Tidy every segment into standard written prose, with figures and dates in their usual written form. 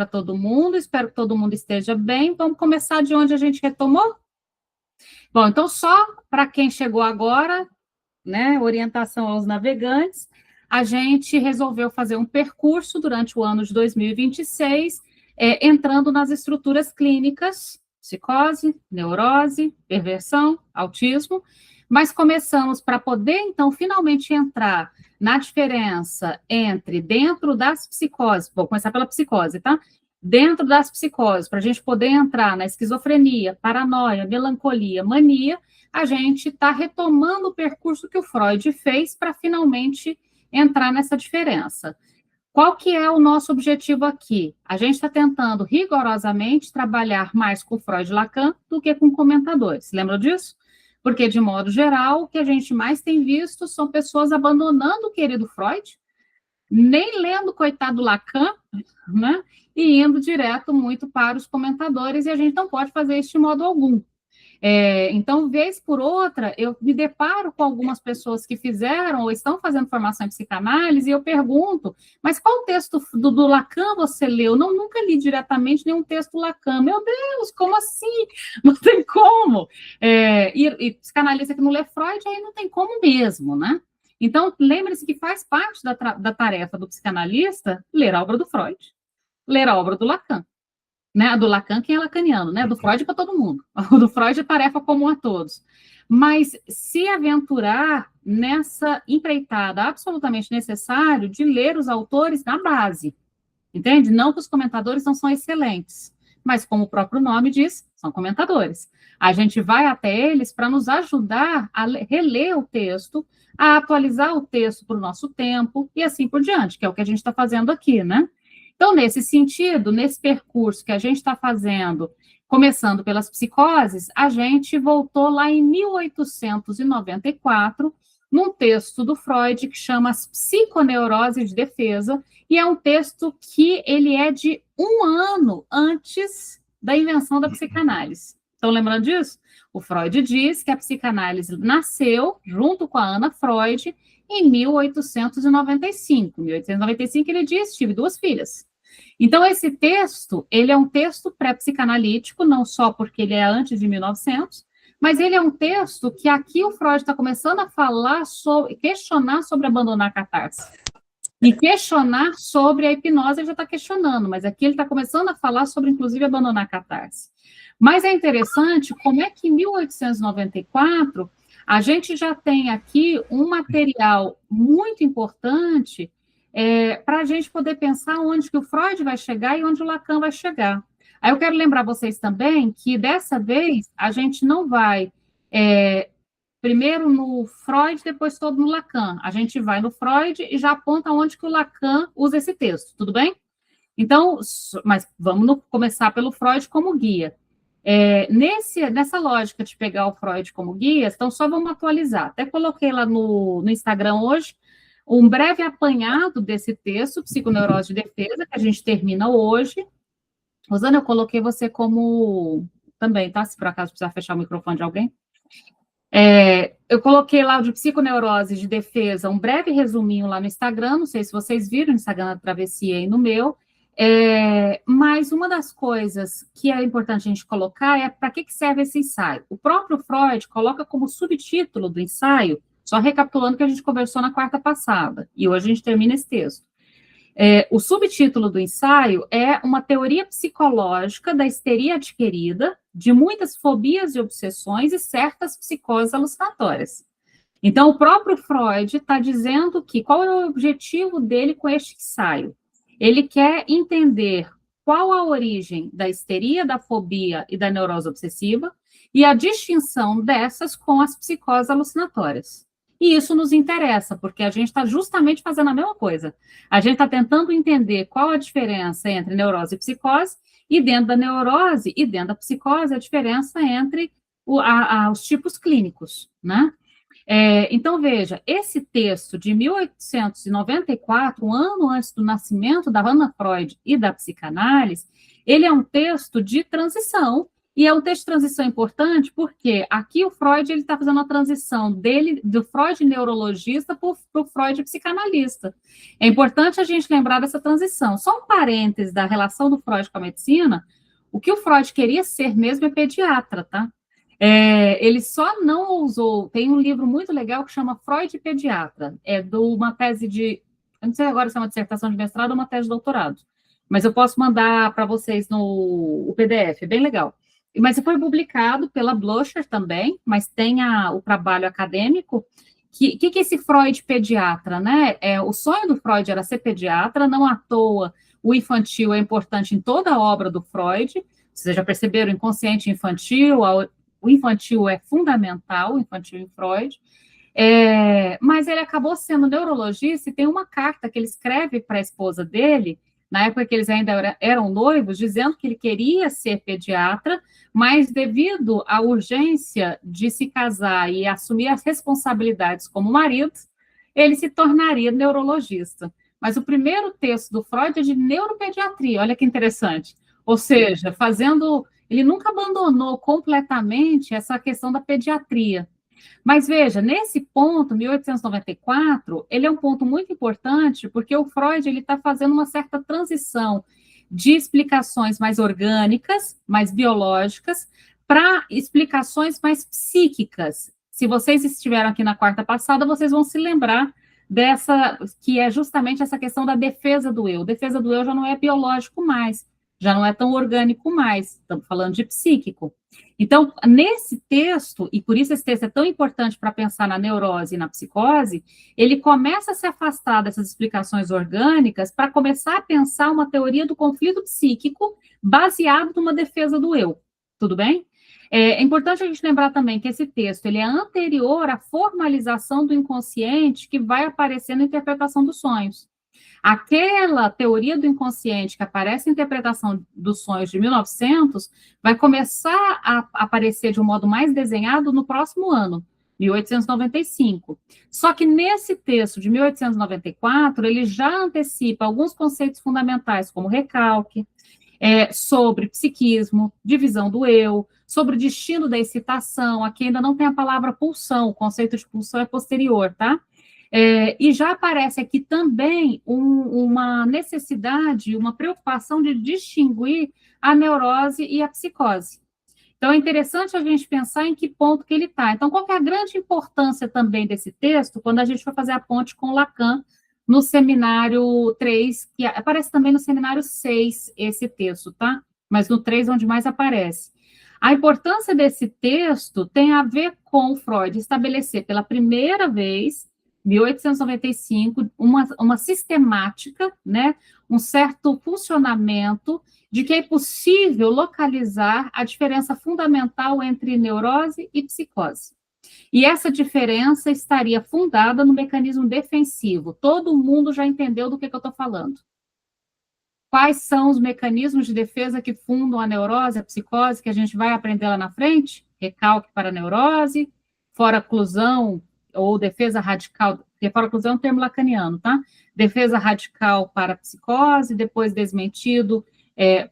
para todo mundo, espero que todo mundo esteja bem. Vamos começar de onde a gente retomou? Bom, então só para quem chegou agora, né, orientação aos navegantes, a gente resolveu fazer um percurso durante o ano de 2026, entrando nas estruturas clínicas, psicose, neurose, perversão, autismo, mas começamos para poder, então, finalmente entrar na diferença entre dentro das psicoses, vou começar pela psicose, tá? Dentro das psicoses, para a gente poder entrar na esquizofrenia, paranoia, melancolia, mania, a gente está retomando o percurso que o Freud fez para finalmente entrar nessa diferença. Qual que é o nosso objetivo aqui? A gente está tentando rigorosamente trabalhar mais com Freud e Lacan do que com comentadores. Lembra disso? Porque, de modo geral, o que a gente mais tem visto são pessoas abandonando o querido Freud, nem lendo o coitado Lacan, né? E indo direto muito para os comentadores, e a gente não pode fazer isso de modo algum. Então, vez por outra, eu me deparo com algumas pessoas que fizeram ou estão fazendo formação em psicanálise e eu pergunto, mas qual texto do Lacan você leu? Não, nunca li diretamente nenhum texto do Lacan. Meu Deus, como assim? Não tem como. E psicanalista que não lê Freud, aí não tem como mesmo, né? Então, lembre-se que faz parte da tarefa do psicanalista ler a obra do Freud, ler a obra do Lacan. Né? A do Lacan, quem é lacaniano, né? A do Freud para todo mundo. A do Freud é tarefa comum a todos. Mas se aventurar nessa empreitada absolutamente necessário de ler os autores na base, entende? Não que os comentadores não são excelentes, mas como o próprio nome diz, são comentadores. A gente vai até eles para nos ajudar a reler o texto, a atualizar o texto para o nosso tempo e assim por diante, que é o que a gente está fazendo aqui, né? Então, nesse sentido, nesse percurso que a gente está fazendo, começando pelas psicoses, a gente voltou lá em 1894, num texto do Freud que chama As Psiconeuroses de Defesa, e é um texto que ele é de 1 ano antes da invenção da psicanálise. Estão lembrando disso? O Freud diz que a psicanálise nasceu junto com a Ana Freud em 1895. Em 1895 ele diz, tive 2 filhas. Então, esse texto, ele é um texto pré-psicanalítico, não só porque ele é antes de 1900, mas ele é um texto que aqui o Freud está começando a falar sobre, questionar sobre abandonar a catarse. E questionar sobre a hipnose, ele já está questionando, mas aqui ele está começando a falar sobre, inclusive, abandonar a catarse. Mas é interessante como é que em 1894 a gente já tem aqui um material muito importante para a gente poder pensar onde que o Freud vai chegar e onde o Lacan vai chegar. Aí eu quero lembrar vocês também que, dessa vez, a gente não vai primeiro no Freud, depois todo no Lacan. A gente vai no Freud e já aponta onde que o Lacan usa esse texto, tudo bem? Então, mas vamos começar pelo Freud como guia. Nessa lógica de pegar o Freud como guia, então só vamos atualizar. Até coloquei lá no Instagram hoje um breve apanhado desse texto, Psiconeurose de Defesa, que a gente termina hoje. Rosana, eu coloquei você como também, tá? Se por acaso precisar fechar o microfone de alguém. Eu coloquei lá o de Psiconeurose de Defesa, um breve resuminho lá no Instagram, não sei se vocês viram, no Instagram da Travessia e no meu, mas uma das coisas que é importante a gente colocar é para que serve esse ensaio. O próprio Freud coloca como subtítulo do ensaio, só recapitulando o que a gente conversou na quarta passada, e hoje a gente termina esse texto. O subtítulo do ensaio é uma teoria psicológica da histeria adquirida, de muitas fobias e obsessões e certas psicoses alucinatórias. Então, o próprio Freud está dizendo que qual é o objetivo dele com este ensaio? Ele quer entender qual a origem da histeria, da fobia e da neurose obsessiva e a distinção dessas com as psicoses alucinatórias. E isso nos interessa, porque a gente está justamente fazendo a mesma coisa. A gente está tentando entender qual a diferença entre neurose e psicose, e dentro da neurose e dentro da psicose, a diferença entre os tipos clínicos, né? Então, veja, esse texto de 1894, um ano antes do nascimento da Hannah Freud e da psicanálise, ele é um texto de transição, E é um texto de transição importante porque aqui o Freud está fazendo a transição dele, do Freud neurologista para o Freud psicanalista. É importante a gente lembrar dessa transição. Só um parêntese da relação do Freud com a medicina, o que o Freud queria ser mesmo é pediatra, tá? Ele só não ousou. Tem um livro muito legal que chama Freud Pediatra, é de uma tese de, eu não sei agora se é uma dissertação de mestrado ou uma tese de doutorado, mas eu posso mandar para vocês no o PDF, é bem legal. Mas foi publicado pela Blöcher também, mas tem o trabalho acadêmico. Que é esse Freud pediatra, né? O sonho do Freud era ser pediatra, não à toa o infantil é importante em toda a obra do Freud. Vocês já perceberam, o inconsciente infantil, o infantil é fundamental, o infantil em Freud. Mas ele acabou sendo neurologista e tem uma carta que ele escreve para a esposa dele, na época que eles ainda eram noivos, dizendo que ele queria ser pediatra, mas devido à urgência de se casar e assumir as responsabilidades como marido, ele se tornaria neurologista. Mas o primeiro texto do Freud é de neuropediatria, olha que interessante. Ou seja, ele nunca abandonou completamente essa questão da pediatria. Mas veja, nesse ponto, 1894, ele é um ponto muito importante, porque o Freud está fazendo uma certa transição de explicações mais orgânicas, mais biológicas, para explicações mais psíquicas. Se vocês estiveram aqui na quarta passada, vocês vão se lembrar dessa, que é justamente essa questão da defesa do eu. Defesa do eu já não é biológico mais, já não é tão orgânico mais, estamos falando de psíquico. Então, nesse texto, e por isso esse texto é tão importante para pensar na neurose e na psicose, ele começa a se afastar dessas explicações orgânicas para começar a pensar uma teoria do conflito psíquico baseado numa defesa do eu. Tudo bem? É importante a gente lembrar também que esse texto ele é anterior à formalização do inconsciente que vai aparecer na interpretação dos sonhos. Aquela teoria do inconsciente que aparece na interpretação dos sonhos de 1900 vai começar a aparecer de um modo mais desenhado no próximo ano, 1895. Só que nesse texto de 1894, ele já antecipa alguns conceitos fundamentais, como recalque, sobre psiquismo, divisão do eu, sobre o destino da excitação. Aqui ainda não tem a palavra pulsão, o conceito de pulsão é posterior, tá? E já aparece aqui também uma necessidade, uma preocupação de distinguir a neurose e a psicose. Então, é interessante a gente pensar em que ponto que ele está. Então, qual que é a grande importância também desse texto, quando a gente for fazer a ponte com Lacan, no seminário 3, que aparece também no seminário 6, esse texto, tá? Mas no 3 é onde mais aparece. A importância desse texto tem a ver com Freud estabelecer pela primeira vez 1895, uma sistemática, né, um certo funcionamento de que é possível localizar a diferença fundamental entre neurose e psicose. E essa diferença estaria fundada no mecanismo defensivo. Todo mundo já entendeu do que eu estou falando. Quais são os mecanismos de defesa que fundam a neurose, a psicose, que a gente vai aprender lá na frente? Recalque para a neurose, fora-oclusão, ou defesa radical, porque fora-oclusão é um termo lacaniano, tá? Defesa radical para a psicose, depois desmentido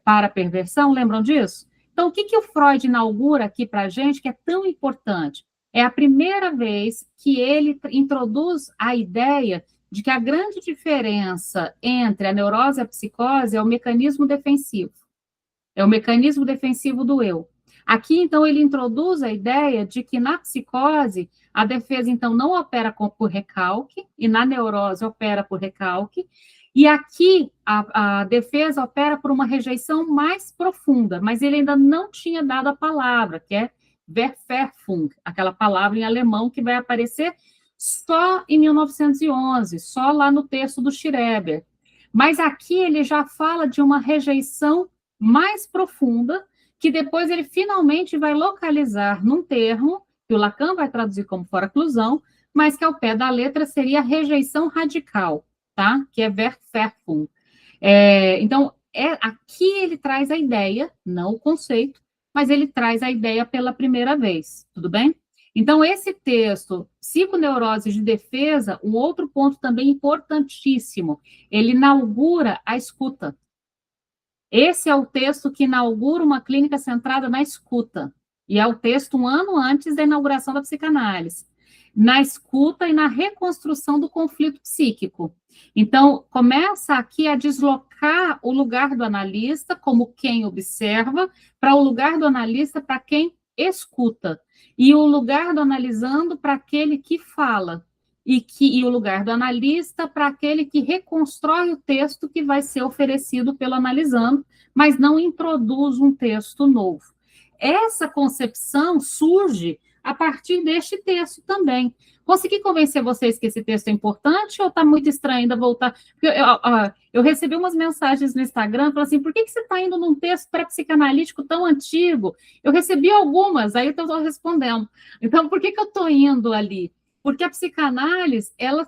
para a perversão, lembram disso? Então, o que o Freud inaugura aqui para a gente que é tão importante? É a primeira vez que ele introduz a ideia de que a grande diferença entre a neurose e a psicose é o mecanismo defensivo. É o mecanismo defensivo do eu. Aqui, então, ele introduz a ideia de que na psicose, a defesa, então, não opera por recalque, e na neurose opera por recalque, e aqui a defesa opera por uma rejeição mais profunda, mas ele ainda não tinha dado a palavra, que é Verfärfung, aquela palavra em alemão que vai aparecer só em 1911, só lá no texto do Schreber. Mas aqui ele já fala de uma rejeição mais profunda, que depois ele finalmente vai localizar num termo, que o Lacan vai traduzir como fora-oclusão, mas que ao pé da letra seria rejeição radical, tá? Que é Verfärfung. Então, aqui ele traz a ideia, não o conceito, mas ele traz a ideia pela primeira vez, tudo bem? Então, esse texto, Psiconeurose de Defesa, um outro ponto também importantíssimo, ele inaugura a escuta. Esse é o texto que inaugura uma clínica centrada na escuta. E é o texto um ano antes da inauguração da psicanálise. Na escuta e na reconstrução do conflito psíquico. Então, começa aqui a deslocar o lugar do analista como quem observa, para o lugar do analista para quem escuta. E o lugar do analisando para aquele que fala. E o lugar do analista para aquele que reconstrói o texto que vai ser oferecido pelo analisando, mas não introduz um texto novo. Essa concepção surge a partir deste texto também. Consegui convencer vocês que esse texto é importante ou está muito estranho ainda voltar? Eu recebi umas mensagens no Instagram, falando assim, por que você está indo num texto pré-psicanalítico tão antigo? Eu recebi algumas, aí eu estou respondendo. Então, por que eu estou indo ali? Porque a psicanálise, ela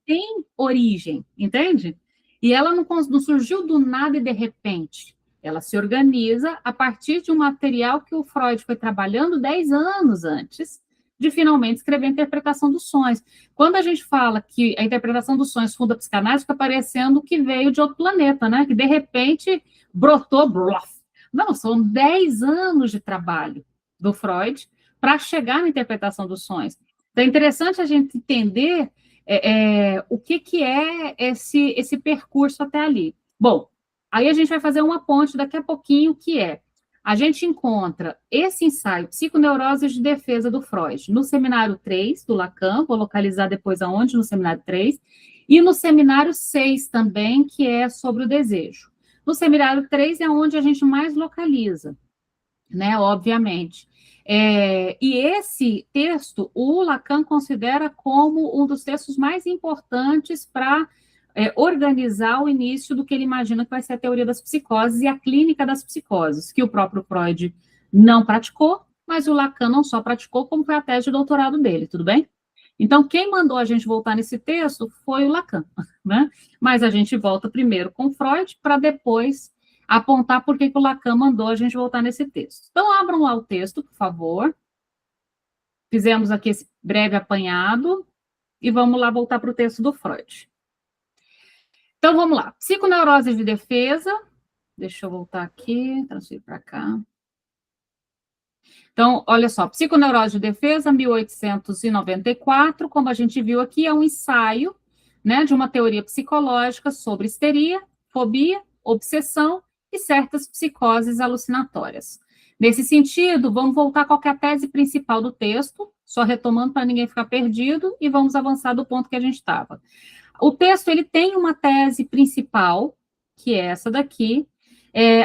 tem origem, entende? E ela não surgiu do nada e de repente. Ela se organiza a partir de um material que o Freud foi trabalhando 10 anos antes de finalmente escrever a interpretação dos sonhos. Quando a gente fala que a interpretação dos sonhos funda a psicanálise, fica parecendo que veio de outro planeta, né? Que de repente brotou, bluff. Não, são 10 anos de trabalho do Freud para chegar na interpretação dos sonhos. Então, é interessante a gente entender o que é esse percurso até ali. Bom, aí a gente vai fazer uma ponte daqui a pouquinho, que é, a gente encontra esse ensaio, Psiconeuroses de Defesa do Freud, no seminário 3 do Lacan, vou localizar depois aonde, no seminário 3, e no seminário 6 também, que é sobre o desejo. No seminário 3 é onde a gente mais localiza, né, obviamente. E esse texto, o Lacan considera como um dos textos mais importantes para organizar o início do que ele imagina que vai ser a teoria das psicoses e a clínica das psicoses, que o próprio Freud não praticou, mas o Lacan não só praticou, como foi a tese de doutorado dele, tudo bem? Então, quem mandou a gente voltar nesse texto foi o Lacan, né? Mas a gente volta primeiro com Freud, para depois apontar por que o Lacan mandou a gente voltar nesse texto. Então, abram lá o texto, por favor. Fizemos aqui esse breve apanhado, e vamos lá voltar para o texto do Freud. Então, vamos lá. Psiconeuroses de defesa. Deixa eu voltar aqui, transferir para cá. Então, olha só, Psiconeurose de Defesa, 1894, como a gente viu aqui, é um ensaio, né, de uma teoria psicológica sobre histeria, fobia, obsessão e certas psicoses alucinatórias. Nesse sentido, vamos voltar qual que é a tese principal do texto, só retomando para ninguém ficar perdido, e vamos avançar do ponto que a gente estava. O texto, ele tem uma tese principal, que é essa daqui.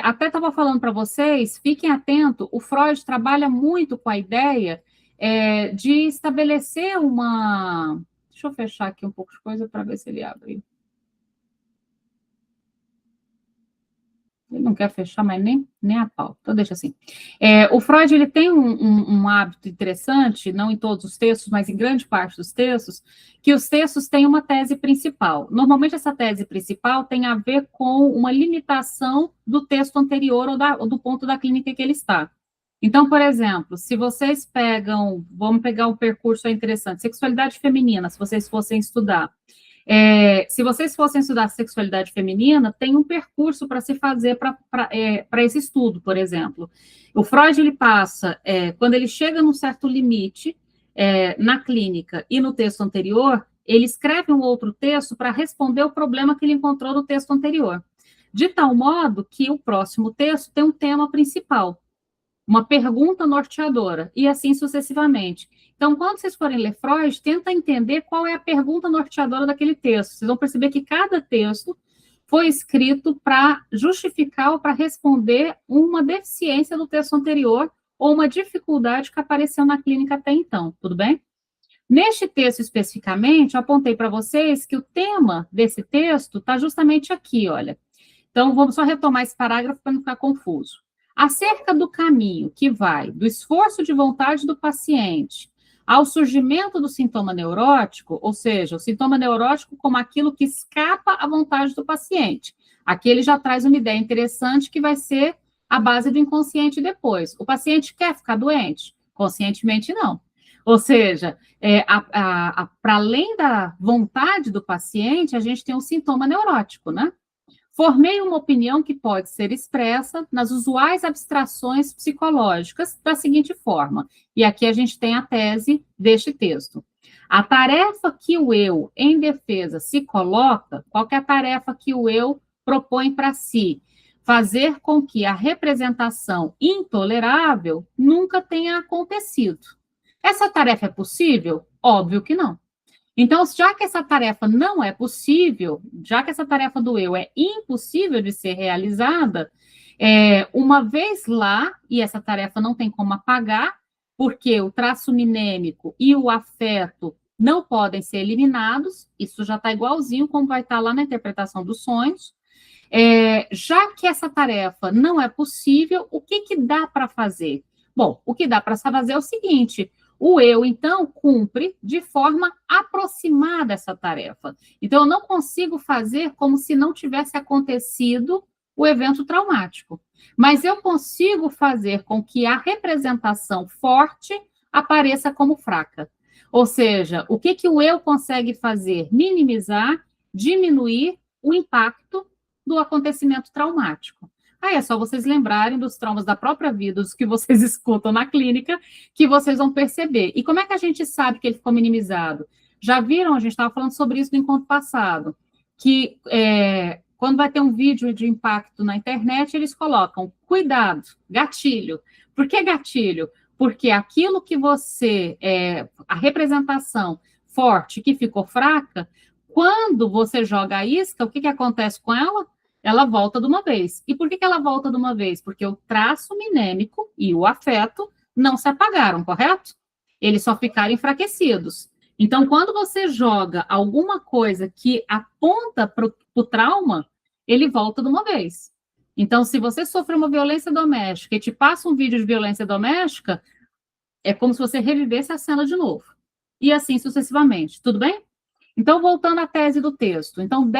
Até estava falando para vocês, fiquem atentos, o Freud trabalha muito com a ideia de estabelecer uma... Deixa eu fechar aqui um pouco de coisa para ver se ele abre. Ele não quer fechar, mas nem a pau. Então, deixa assim. O Freud, ele tem um hábito interessante, não em todos os textos, mas em grande parte dos textos, que os textos têm uma tese principal. Normalmente, essa tese principal tem a ver com uma limitação do texto anterior ou do ponto da clínica que ele está. Então, por exemplo, se vocês pegam, vamos pegar um percurso interessante, sexualidade feminina, se vocês fossem estudar, se vocês fossem estudar sexualidade feminina, tem um percurso para se fazer para esse estudo, por exemplo. O Freud, ele passa, quando ele chega num certo limite na clínica e no texto anterior, ele escreve um outro texto para responder o problema que ele encontrou no texto anterior. De tal modo que o próximo texto tem um tema principal, uma pergunta norteadora, e assim sucessivamente. Então, quando vocês forem ler Freud, tenta entender qual é a pergunta norteadora daquele texto. Vocês vão perceber que cada texto foi escrito para justificar ou para responder uma deficiência do texto anterior ou uma dificuldade que apareceu na clínica até então, tudo bem? Neste texto especificamente, eu apontei para vocês que o tema desse texto está justamente aqui, olha. Então, vamos só retomar esse parágrafo para não ficar confuso. Acerca do caminho que vai do esforço de vontade do paciente ao surgimento do sintoma neurótico, ou seja, o sintoma neurótico como aquilo que escapa à vontade do paciente. Aqui ele já traz uma ideia interessante que vai ser a base do inconsciente depois. O paciente quer ficar doente? Conscientemente, não. Ou seja, para além da vontade do paciente, a gente tem um sintoma neurótico, né? Formei uma opinião que pode ser expressa nas usuais abstrações psicológicas da seguinte forma, e aqui a gente tem a tese deste texto. A tarefa que o eu, em defesa, se coloca, qual que é a tarefa que o eu propõe para si? Fazer com que a representação intolerável nunca tenha acontecido. Essa tarefa é possível? Óbvio que não. Então, já que essa tarefa não é possível, já que essa tarefa do eu é impossível de ser realizada, uma vez lá, e essa tarefa não tem como apagar, porque o traço minêmico e o afeto não podem ser eliminados, isso já está igualzinho como vai estar lá na interpretação dos sonhos. Já que essa tarefa não é possível, o que dá para fazer? Bom, o que dá para fazer é o seguinte: o eu, então, cumpre de forma aproximada essa tarefa. Então, eu não consigo fazer como se não tivesse acontecido o evento traumático. Mas eu consigo fazer com que a representação forte apareça como fraca. Ou seja, o que o eu consegue fazer? Minimizar, diminuir o impacto do acontecimento traumático. Aí é só vocês lembrarem dos traumas da própria vida, os que vocês escutam na clínica, que vocês vão perceber. E como é que a gente sabe que ele ficou minimizado? Já viram, a gente estava falando sobre isso no encontro passado, que quando vai ter um vídeo de impacto na internet, eles colocam, cuidado, gatilho. Por que gatilho? Porque aquilo que a representação forte que ficou fraca, quando você joga a isca, o que acontece com ela? Ela volta de uma vez. E por que ela volta de uma vez? Porque o traço minêmico e o afeto não se apagaram, correto? Eles só ficaram enfraquecidos. Então, quando você joga alguma coisa que aponta para o trauma, ele volta de uma vez. Então, se você sofreu uma violência doméstica e te passa um vídeo de violência doméstica, é como se você revivesse a cena de novo. E assim sucessivamente. Tudo bem? Então, voltando à tese do texto, então,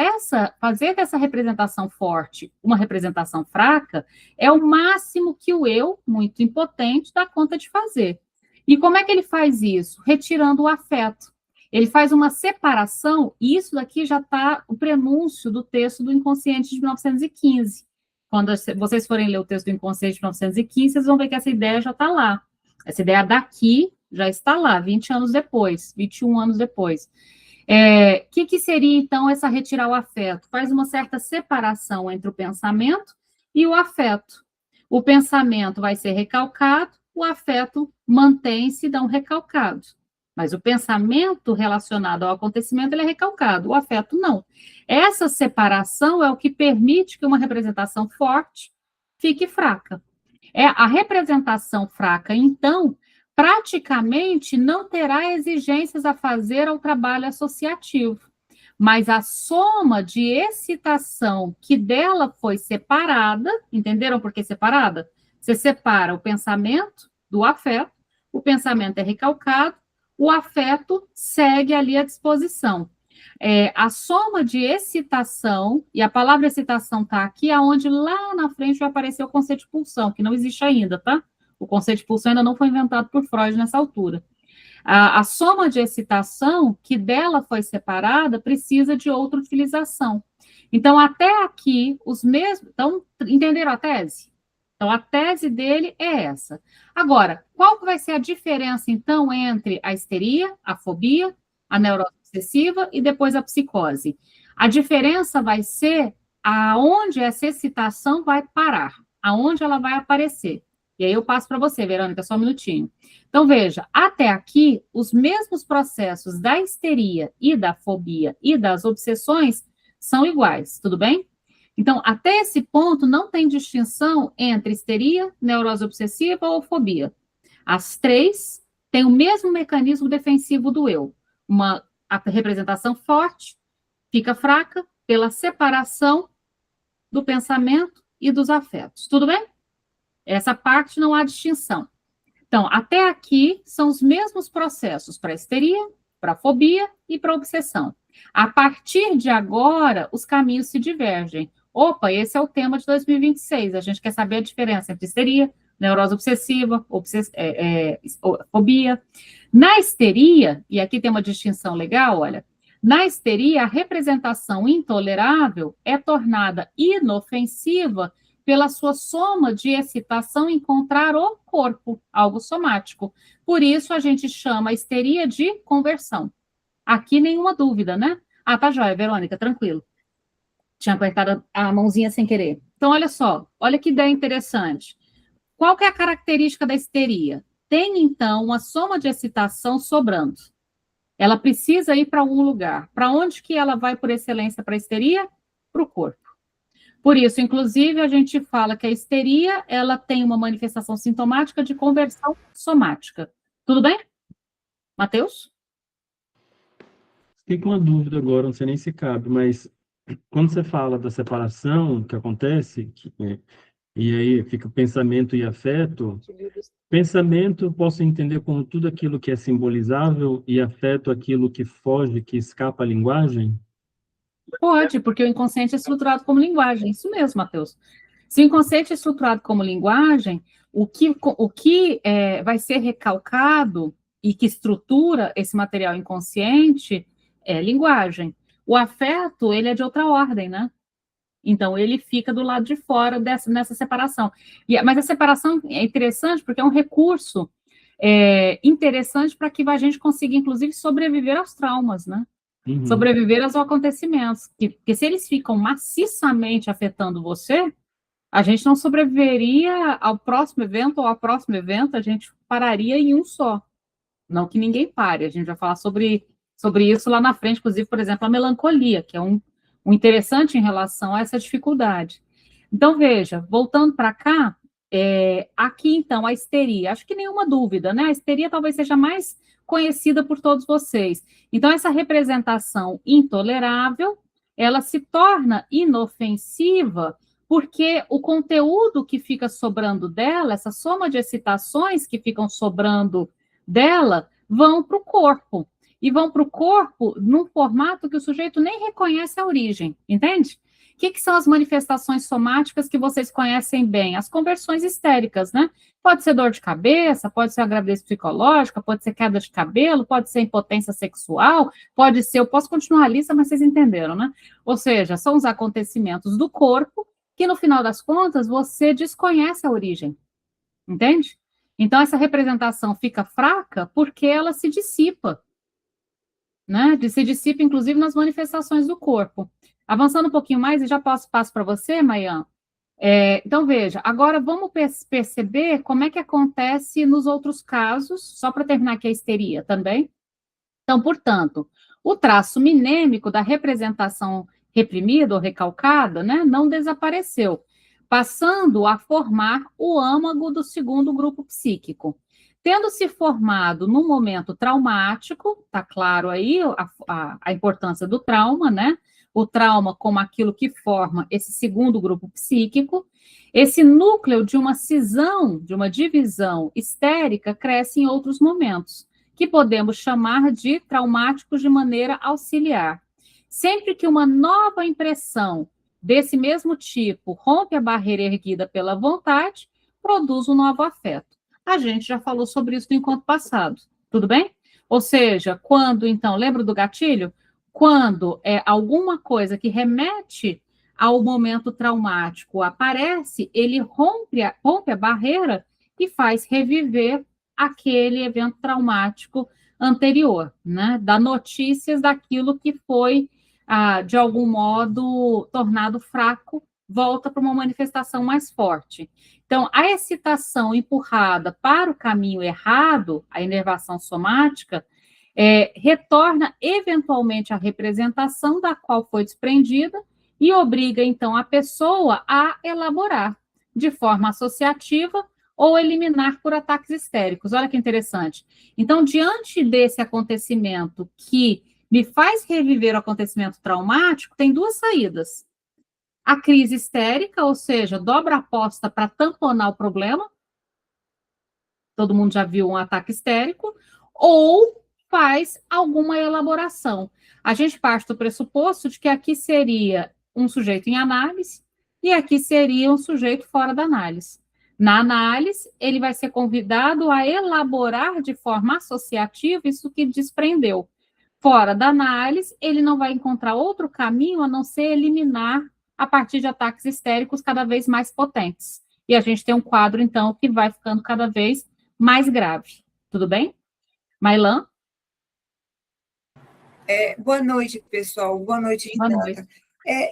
fazer dessa representação forte uma representação fraca é o máximo que o eu, muito impotente, dá conta de fazer. E como é que ele faz isso? Retirando o afeto. Ele faz uma separação, e isso daqui já está o prenúncio do texto do Inconsciente de 1915. Quando vocês forem ler o texto do Inconsciente de 1915, vocês vão ver que essa ideia já está lá. Essa ideia daqui já está lá, 20 anos depois, 21 anos depois. Que seria, então, essa retirar o afeto? Faz uma certa separação entre o pensamento e o afeto. O pensamento vai ser recalcado, o afeto mantém-se, dá um recalcado. Mas o pensamento relacionado ao acontecimento, ele é recalcado, o afeto não. Essa separação é o que permite que uma representação forte fique fraca. A representação fraca, então, praticamente não terá exigências a fazer ao trabalho associativo, mas a soma de excitação que dela foi separada, entenderam por que separada? Você separa o pensamento do afeto, o pensamento é recalcado, o afeto segue ali à disposição. A soma de excitação, e a palavra excitação está aqui, aonde lá na frente vai aparecer o conceito de pulsão, que não existe ainda, tá? O conceito de pulsão ainda não foi inventado por Freud nessa altura. A soma de excitação, que dela foi separada, precisa de outra utilização. Então, até aqui, os mesmos... Então, entenderam a tese? Então, a tese dele é essa. Agora, qual que vai ser a diferença, então, entre a histeria, a fobia, a neurose obsessiva e depois a psicose? A diferença vai ser aonde essa excitação vai parar, aonde ela vai aparecer. E aí eu passo para você, Verônica, só um minutinho. Então, veja, até aqui, os mesmos processos da histeria e da fobia e das obsessões são iguais, tudo bem? Então, até esse ponto, não tem distinção entre histeria, neurose obsessiva ou fobia. As três têm o mesmo mecanismo defensivo do eu. A representação forte fica fraca pela separação do pensamento e dos afetos. Tudo bem? Essa parte não há distinção. Então, até aqui são os mesmos processos para a histeria, para a fobia e para a obsessão. A partir de agora, os caminhos se divergem. Opa, esse é o tema de 2026. A gente quer saber a diferença entre histeria, neurose obsessiva, fobia. Na histeria, e aqui tem uma distinção legal, olha, Na histeria, a representação intolerável é tornada inofensiva pela sua soma de excitação em encontrar o corpo, algo somático. Por isso, a gente chama a histeria de conversão. Aqui nenhuma dúvida, né? Ah, tá joia, Verônica, tranquilo. Tinha apertado a mãozinha sem querer. Então, olha só, olha que ideia interessante. Qual que é a característica da histeria? Tem, então, uma soma de excitação sobrando. Ela precisa ir para algum lugar. Para onde que ela vai por excelência para a histeria? Para o corpo. Por isso, inclusive, a gente fala que a histeria, ela tem uma manifestação sintomática de conversão somática. Tudo bem? Matheus? Fiquei com uma dúvida agora, não sei nem se cabe, mas quando você fala da separação que acontece, e aí fica pensamento e afeto, pensamento eu posso entender como tudo aquilo que é simbolizável e afeto aquilo que foge, que escapa à linguagem? Pode, porque o inconsciente é estruturado como linguagem. Isso mesmo, Matheus. Se o inconsciente é estruturado como linguagem, o que vai ser recalcado e que estrutura esse material inconsciente é linguagem. O afeto, ele é de outra ordem, né? Então, ele fica do lado de fora nessa separação. Mas a separação é interessante porque é um recurso interessante para que a gente consiga, inclusive, sobreviver aos traumas, né? Uhum. Sobreviver aos acontecimentos. Porque se eles ficam maciçamente afetando você, a gente não sobreviveria ao próximo evento ou ao próximo evento, a gente pararia em um só. Não que ninguém pare, a gente vai falar sobre isso lá na frente, inclusive, por exemplo, a melancolia, que é um interessante em relação a essa dificuldade. Então, veja, voltando para cá, aqui, então, a histeria, acho que nenhuma dúvida, né? A histeria talvez seja mais conhecida por todos vocês. Então, essa representação intolerável, ela se torna inofensiva porque o conteúdo que fica sobrando dela, essa soma de excitações que ficam sobrando dela, vão para o corpo. E vão para o corpo num formato que o sujeito nem reconhece a origem, entende? O que são as manifestações somáticas que vocês conhecem bem? As conversões histéricas, né? Pode ser dor de cabeça, pode ser uma gravidez psicológica, pode ser queda de cabelo, pode ser impotência sexual, pode ser, eu posso continuar a lista, mas vocês entenderam, né? Ou seja, são os acontecimentos do corpo que, no final das contas, você desconhece a origem, entende? Então, essa representação fica fraca porque ela se dissipa, né? Se dissipa, inclusive, nas manifestações do corpo. Avançando um pouquinho mais, e já passo para você, Mayan. Então, veja, agora vamos perceber como é que acontece nos outros casos, só para terminar aqui a histeria também. Então, portanto, o traço minêmico da representação reprimida ou recalcada, né, não desapareceu, passando a formar o âmago do segundo grupo psíquico. Tendo se formado num momento traumático, está claro aí a importância do trauma, né? O trauma como aquilo que forma esse segundo grupo psíquico, esse núcleo de uma cisão, de uma divisão histérica, cresce em outros momentos, que podemos chamar de traumáticos de maneira auxiliar. Sempre que uma nova impressão desse mesmo tipo rompe a barreira erguida pela vontade, produz um novo afeto. A gente já falou sobre isso no encontro passado, tudo bem? Ou seja, quando, então, lembra do gatilho? Quando alguma coisa que remete ao momento traumático aparece, ele rompe a barreira e faz reviver aquele evento traumático anterior, né? Dá notícias daquilo que foi, de algum modo, tornado fraco, volta para uma manifestação mais forte. Então, a excitação empurrada para o caminho errado, a inervação somática, retorna eventualmente à representação da qual foi desprendida e obriga, então, a pessoa a elaborar de forma associativa ou eliminar por ataques histéricos. Olha que interessante. Então, diante desse acontecimento que me faz reviver o acontecimento traumático, tem duas saídas. A crise histérica, ou seja, dobra a aposta para tamponar o problema. Todo mundo já viu um ataque histérico. Ou faz alguma elaboração. A gente parte do pressuposto de que aqui seria um sujeito em análise e aqui seria um sujeito fora da análise. Na análise, ele vai ser convidado a elaborar de forma associativa isso que desprendeu. fora da análise, ele não vai encontrar outro caminho a não ser eliminar a partir de ataques histéricos cada vez mais potentes. E a gente tem um quadro, então, que vai ficando cada vez mais grave. Tudo bem? Mailan? Boa noite, pessoal. Boa noite, Boa Renata. noite.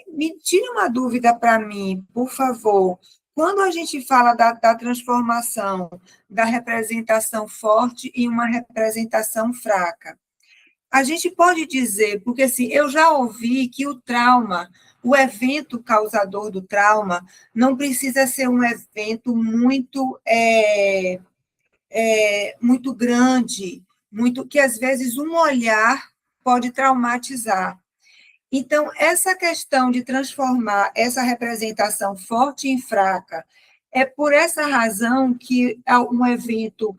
Me tire uma dúvida para mim, por favor. Quando a gente fala da transformação da representação forte em uma representação fraca, a gente pode dizer, porque assim, eu já ouvi que o trauma, o evento causador do trauma, não precisa ser um evento muito grande, que às vezes um olhar pode traumatizar. Então, essa questão de transformar essa representação forte em fraca, é por essa razão que um evento...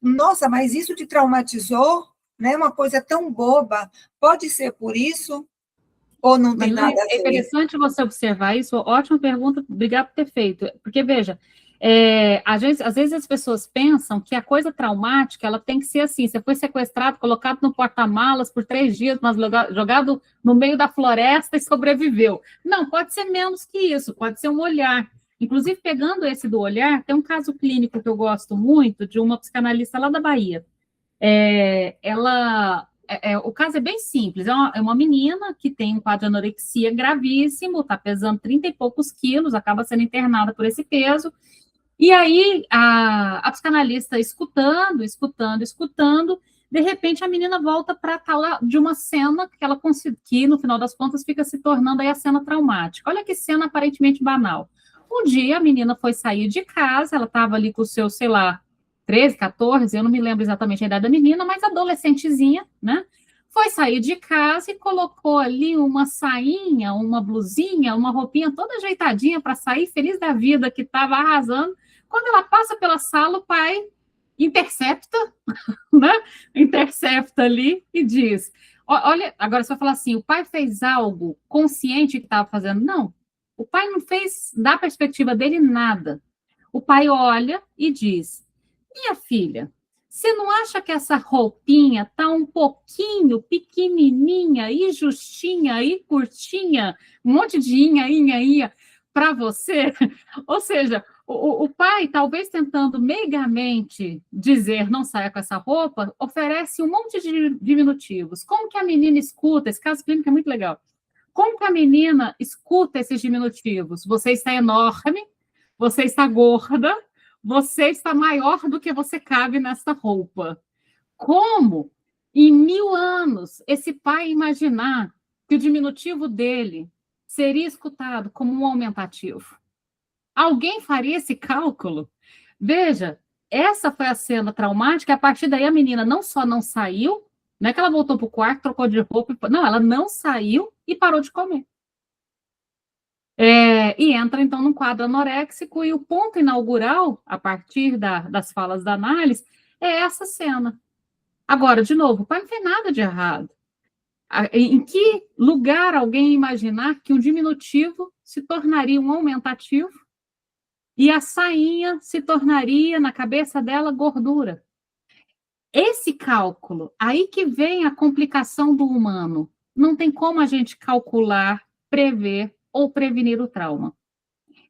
Nossa, mas isso te traumatizou? Né? Uma coisa tão boba. Pode ser por isso? Ou não tem nada a ver? É interessante você observar isso. Ótima pergunta, obrigado por ter feito. Porque, veja, às vezes as pessoas pensam que a coisa traumática ela tem que ser assim: você foi sequestrado, colocado no porta-malas por 3 dias, mas jogado no meio da floresta e sobreviveu. Não, pode ser menos que isso, pode ser um olhar. Inclusive, pegando esse do olhar, tem um caso clínico que eu gosto muito, de uma psicanalista lá da Bahia. O caso é bem simples, é uma menina que tem um quadro de anorexia gravíssimo, está pesando 30 e poucos quilos, acaba sendo internada por esse peso, e aí a psicanalista escutando, de repente a menina volta para tal de uma cena que no final das contas fica se tornando aí a cena traumática. Olha que cena aparentemente banal. Um dia a menina foi sair de casa, ela estava ali com o seu, sei lá, 13, 14, eu não me lembro exatamente a idade da menina, mas adolescentezinha, né? Foi sair de casa e colocou ali uma sainha, uma blusinha, uma roupinha toda ajeitadinha para sair, feliz da vida, que estava arrasando. Quando ela passa pela sala, o pai intercepta, né? Intercepta ali e diz: olha, agora você vai falar assim, o pai fez algo consciente que estava fazendo? Não, o pai não fez, da perspectiva dele, nada. O pai olha e diz: minha filha, você não acha que essa roupinha tá um pouquinho pequenininha e justinha e curtinha, um monte de inha para você? Ou seja, o pai, talvez tentando meigamente dizer não saia com essa roupa, oferece um monte de diminutivos. Como que a menina escuta? Esse caso clínico é muito legal. Como que a menina escuta esses diminutivos? Você está enorme, você está gorda, você está maior do que você cabe nessa roupa. Como, em 1000 anos, esse pai imaginar que o diminutivo dele seria escutado como um aumentativo? Alguém faria esse cálculo? Veja, essa foi a cena traumática. A partir daí, a menina não só não saiu, não é que ela voltou para o quarto, trocou de roupa, não, ela não saiu e parou de comer. E entra, então, num quadro anoréxico, e o ponto inaugural, a partir das falas da análise, é essa cena. Agora, de novo, o pai não fez nada de errado. Em que lugar alguém imaginar que um diminutivo se tornaria um aumentativo e a sainha se tornaria, na cabeça dela, gordura? Esse cálculo, aí que vem a complicação do humano. Não tem como a gente calcular, prever ou prevenir o trauma.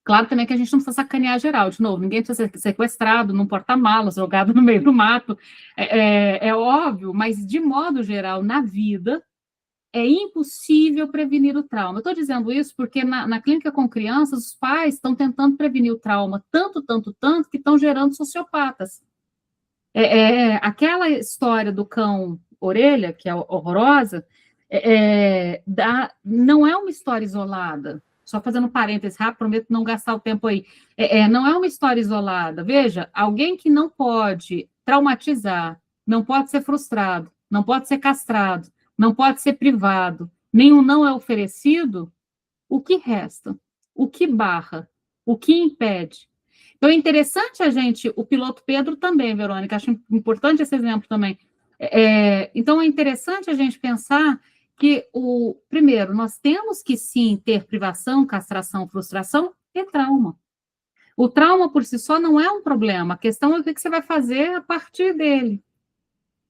Claro também que a gente não precisa sacanear geral, de novo, ninguém precisa ser sequestrado num porta-malas, jogado no meio do mato, é óbvio, mas de modo geral, na vida, é impossível prevenir o trauma. Eu estou dizendo isso porque na clínica com crianças, os pais estão tentando prevenir o trauma tanto, que estão gerando sociopatas. Aquela história do cão orelha, que é horrorosa, não é uma história isolada. Só fazendo um parênteses rápido, prometo não gastar o tempo aí. Não é uma história isolada. Veja, alguém que não pode traumatizar, não pode ser frustrado, não pode ser castrado, não pode ser privado, nenhum não é oferecido, o que resta? O que barra? O que impede? Então, é interessante o piloto Pedro também, Verônica, acho importante esse exemplo também. Então, é interessante a gente pensar que, primeiro, nós temos que, sim, ter privação, castração, frustração e trauma. O trauma, por si só, não é um problema. A questão é o que você vai fazer a partir dele.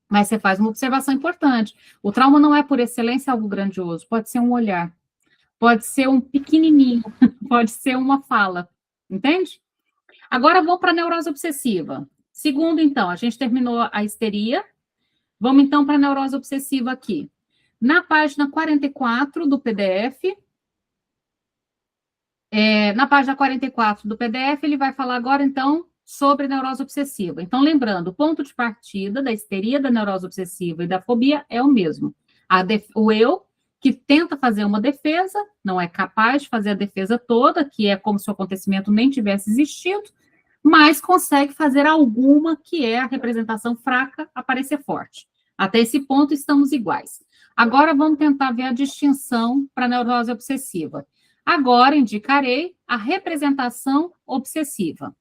Mas você faz uma observação importante. O trauma não é, por excelência, algo grandioso. Pode ser um olhar, pode ser um pequenininho, pode ser uma fala. Entende? Agora, vou para a neurose obsessiva. Segundo, então, a gente terminou a histeria. Vamos, então, para a neurose obsessiva aqui. Na página 44 do PDF, ele vai falar agora, então, sobre neurose obsessiva. Então, lembrando, o ponto de partida da histeria, da neurose obsessiva e da fobia é o mesmo. O eu, que tenta fazer uma defesa, não é capaz de fazer a defesa toda, que é como se o acontecimento nem tivesse existido, mas consegue fazer alguma, que é a representação fraca, aparecer forte. Até esse ponto, estamos iguais. Agora, vamos tentar ver a distinção para a neurose obsessiva. Agora, indicarei a representação obsessiva.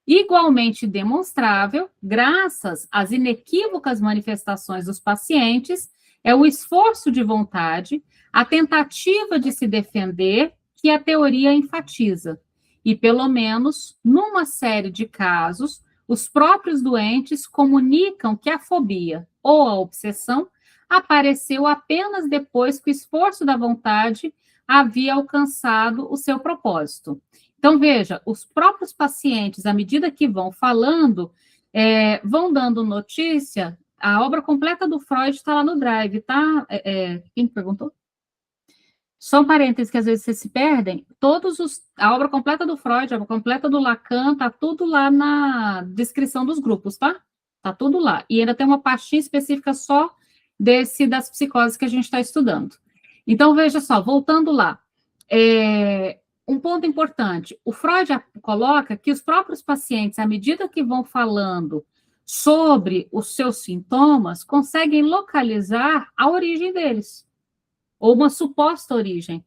Igualmente demonstrável, graças às inequívocas manifestações dos pacientes, é o esforço de vontade, a tentativa de se defender, que a teoria enfatiza. E, pelo menos, numa série de casos, os próprios doentes comunicam que a fobia ou a obsessão apareceu apenas depois que o esforço da vontade havia alcançado o seu propósito. Então, veja, os próprios pacientes, à medida que vão falando, vão dando notícia. A obra completa do Freud está lá no Drive, tá? Quem perguntou? Só um parênteses que às vezes vocês se perdem. A obra completa do Freud, a obra completa do Lacan, tá tudo lá na descrição dos grupos, tá? Tá tudo lá. E ainda tem uma pastinha específica só das psicoses que a gente está estudando. Então, veja só, voltando lá. Um ponto importante, o Freud coloca que os próprios pacientes, à medida que vão falando sobre os seus sintomas, conseguem localizar a origem deles, ou uma suposta origem.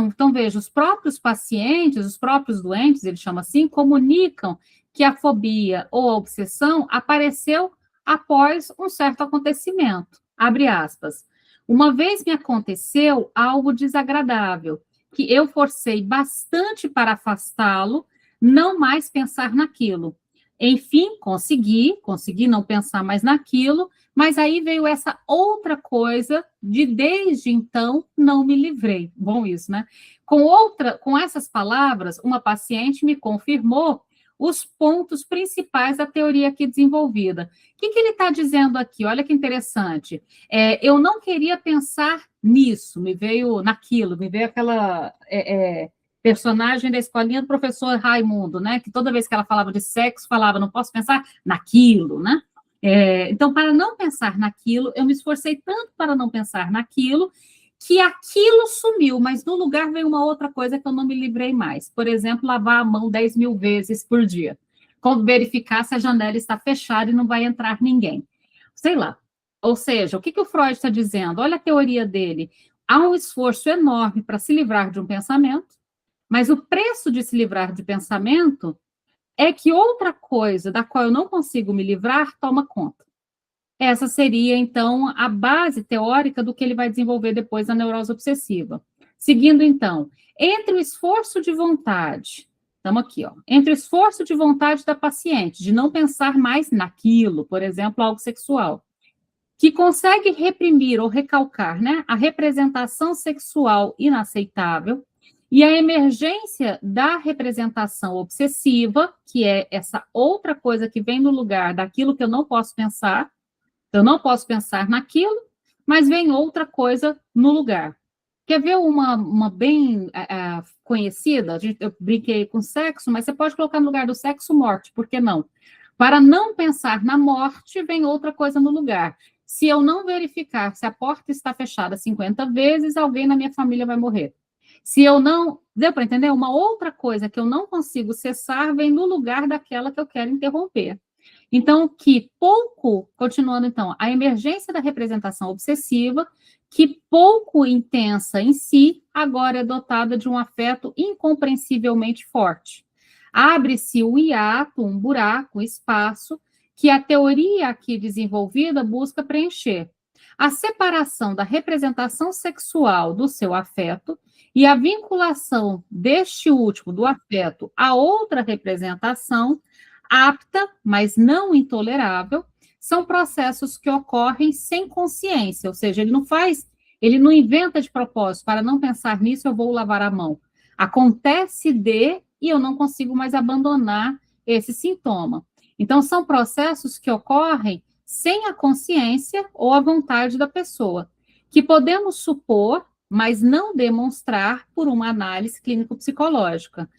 Então, veja, os próprios pacientes, os próprios doentes, ele chama assim, comunicam que a fobia ou a obsessão apareceu após um certo acontecimento. Abre aspas. Uma vez me aconteceu algo desagradável, que eu forcei bastante para afastá-lo, não mais pensar naquilo. Enfim, consegui não pensar mais naquilo, mas aí veio essa outra coisa de desde então não me livrei. Bom isso, né? Com essas palavras, uma paciente me confirmou os pontos principais da teoria aqui desenvolvida. O que ele está dizendo aqui? Olha que interessante. Eu não queria pensar nisso, me veio aquela personagem da escolinha do professor Raimundo, né? Que toda vez que ela falava de sexo, falava, não posso pensar naquilo, né? Então, para não pensar naquilo, eu me esforcei tanto para não pensar naquilo, que aquilo sumiu, mas no lugar veio uma outra coisa que eu não me livrei mais. Por exemplo, lavar a mão 10.000 vezes por dia. Como verificar se a janela está fechada e não vai entrar ninguém. Sei lá. Ou seja, o que o Freud está dizendo? Olha a teoria dele. Há um esforço enorme para se livrar de um pensamento, mas o preço de se livrar de pensamento é que outra coisa da qual eu não consigo me livrar toma conta. Essa seria, então, a base teórica do que ele vai desenvolver depois na neurose obsessiva. Seguindo, então, entre o esforço de vontade, estamos aqui, ó, entre o esforço de vontade da paciente, de não pensar mais naquilo, por exemplo, algo sexual, que consegue reprimir ou recalcar, né, a representação sexual inaceitável, e a emergência da representação obsessiva, que é essa outra coisa que vem no lugar daquilo que eu não posso pensar. Eu não posso pensar naquilo, mas vem outra coisa no lugar. Quer ver uma bem conhecida? Eu brinquei com sexo, mas você pode colocar no lugar do sexo morte, por que não? Para não pensar na morte, vem outra coisa no lugar. Se eu não verificar se a porta está fechada 50 vezes, alguém na minha família vai morrer. Se eu não... Deu para entender? Uma outra coisa que eu não consigo cessar vem no lugar daquela que eu quero interromper. Então, continuando então, a emergência da representação obsessiva, que pouco intensa em si, agora é dotada de um afeto incompreensivelmente forte. Abre-se um hiato, um buraco, um espaço, que a teoria aqui desenvolvida busca preencher. A separação da representação sexual do seu afeto e a vinculação deste último, do afeto, a outra representação, apta, mas não intolerável, são processos que ocorrem sem consciência, ou seja, ele não inventa de propósito, para não pensar nisso, eu vou lavar a mão. Acontece e eu não consigo mais abandonar esse sintoma. Então, são processos que ocorrem sem a consciência ou a vontade da pessoa, que podemos supor, mas não demonstrar por uma análise clínico-psicológica.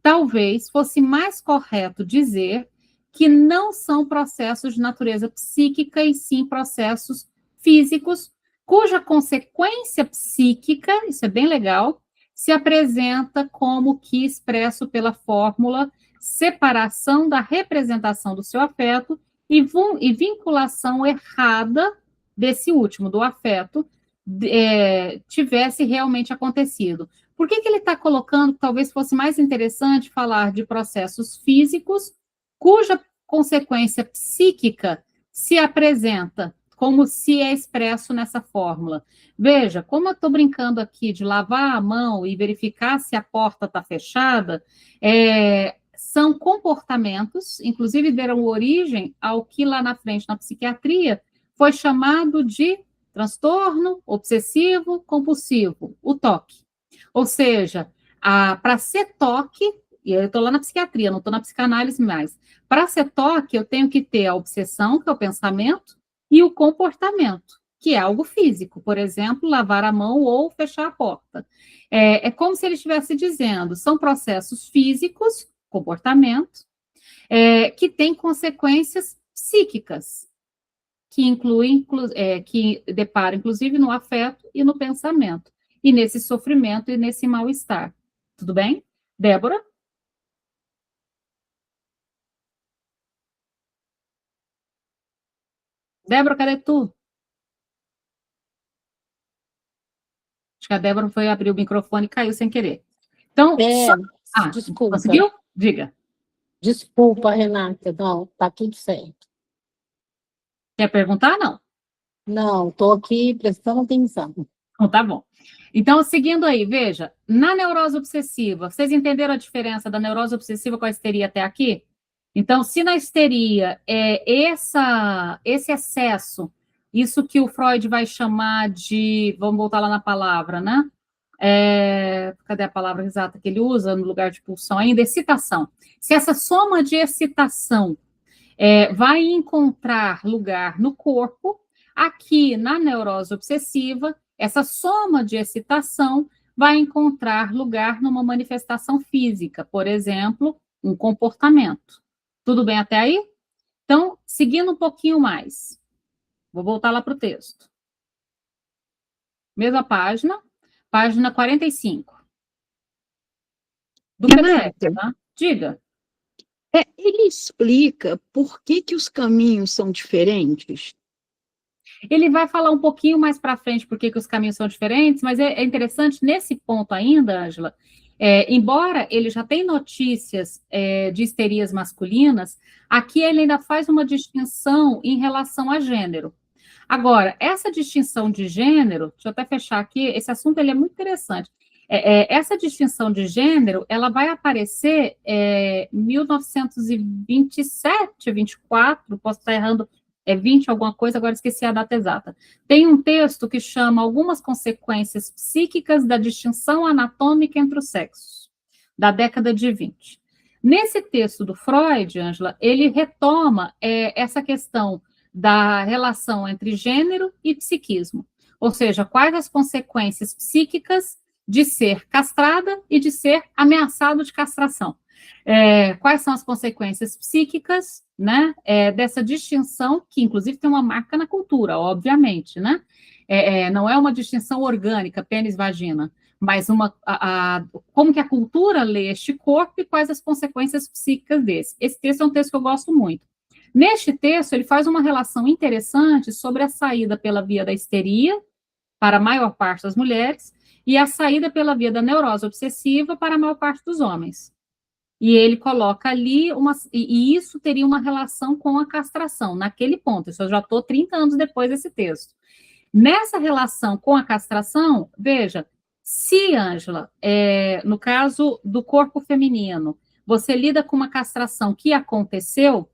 Talvez fosse mais correto dizer que não são processos de natureza psíquica, e sim processos físicos, cuja consequência psíquica, isso é bem legal, se apresenta como que expresso pela fórmula separação da representação do seu afeto e vinculação errada desse último, do afeto, tivesse realmente acontecido. Por que ele está colocando que talvez fosse mais interessante falar de processos físicos, cuja consequência psíquica se apresenta como se é expresso nessa fórmula? Veja, como eu estou brincando aqui de lavar a mão e verificar se a porta está fechada, são comportamentos, inclusive deram origem ao que lá na frente, na psiquiatria, foi chamado de transtorno obsessivo compulsivo, o TOC. Ou seja, para ser TOC, e eu estou lá na psiquiatria, não estou na psicanálise mais, para ser TOC, eu tenho que ter a obsessão, que é o pensamento, e o comportamento, que é algo físico, por exemplo, lavar a mão ou fechar a porta. É como se ele estivesse dizendo, são processos físicos, comportamento, que têm consequências psíquicas, que deparam, inclusive, no afeto e no pensamento, e nesse sofrimento e nesse mal-estar. Tudo bem? Débora? Débora, cadê tu? Acho que a Débora foi abrir o microfone e caiu sem querer. Então, desculpa. Conseguiu? Diga. Desculpa, Renata, não, tá tudo certo. Quer perguntar? Não. Não, estou aqui prestando atenção. Então, tá bom. Então, seguindo aí, veja, na neurose obsessiva, vocês entenderam a diferença da neurose obsessiva com a histeria até aqui? Então, se na histeria esse excesso, isso que o Freud vai chamar de, vamos voltar lá na palavra, né? Cadê a palavra exata que ele usa no lugar de pulsão ainda? Excitação. Se essa soma de excitação vai encontrar lugar no corpo, aqui na neurose obsessiva, essa soma de excitação vai encontrar lugar numa manifestação física, por exemplo, um comportamento. Tudo bem até aí? Então, seguindo um pouquinho mais, vou voltar lá para o texto. Mesma página 45. Do PDF, tá? Diga. Ele explica por que os caminhos são diferentes? Ele vai falar um pouquinho mais para frente por que os caminhos são diferentes, mas é interessante nesse ponto ainda, Ângela, embora ele já tenha notícias de histerias masculinas, aqui ele ainda faz uma distinção em relação a gênero. Agora, essa distinção de gênero, deixa eu até fechar aqui, esse assunto ele é muito interessante. Essa distinção de gênero, ela vai aparecer em 1927, 24, posso estar errando, 20 alguma coisa, agora esqueci a data exata. Tem um texto que chama Algumas Consequências Psíquicas da Distinção Anatômica entre os Sexos, da década de 20. Nesse texto do Freud, Ângela, ele retoma essa questão da relação entre gênero e psiquismo, ou seja, quais as consequências psíquicas de ser castrada e de ser ameaçado de castração. Quais são as consequências psíquicas, né, dessa distinção, que inclusive tem uma marca na cultura, obviamente, né? Não é uma distinção orgânica, pênis-vagina, mas como que a cultura lê este corpo e quais as consequências psíquicas desse. Esse texto é um texto que eu gosto muito. Neste texto, ele faz uma relação interessante sobre a saída pela via da histeria, para a maior parte das mulheres, e a saída pela via da neurose obsessiva para a maior parte dos homens. E ele coloca ali, e isso teria uma relação com a castração, naquele ponto. Isso eu já estou 30 anos depois desse texto. Nessa relação com a castração, veja, se, Ângela, no caso do corpo feminino, você lida com uma castração que aconteceu,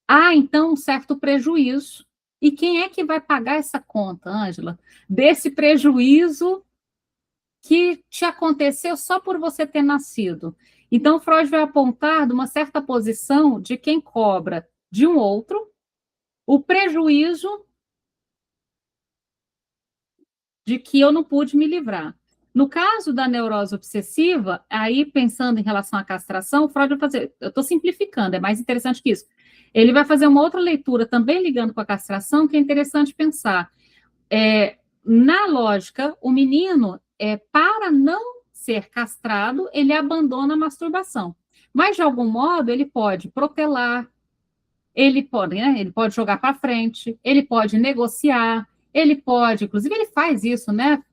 há, então, um certo prejuízo. E quem é que vai pagar essa conta, Ângela? Desse prejuízo que te aconteceu só por você ter nascido. Então, Freud vai apontar de uma certa posição de quem cobra de um outro o prejuízo de que eu não pude me livrar. No caso da neurose obsessiva, aí pensando em relação à castração, Freud vai fazer, eu estou simplificando, é mais interessante que isso. Ele vai fazer uma outra leitura também ligando com a castração, que é interessante pensar. Na lógica, o menino, para não ser castrado, ele abandona a masturbação. Mas, de algum modo, ele pode protelar, ele pode jogar para frente, ele pode negociar, ele pode, inclusive ele faz isso, né?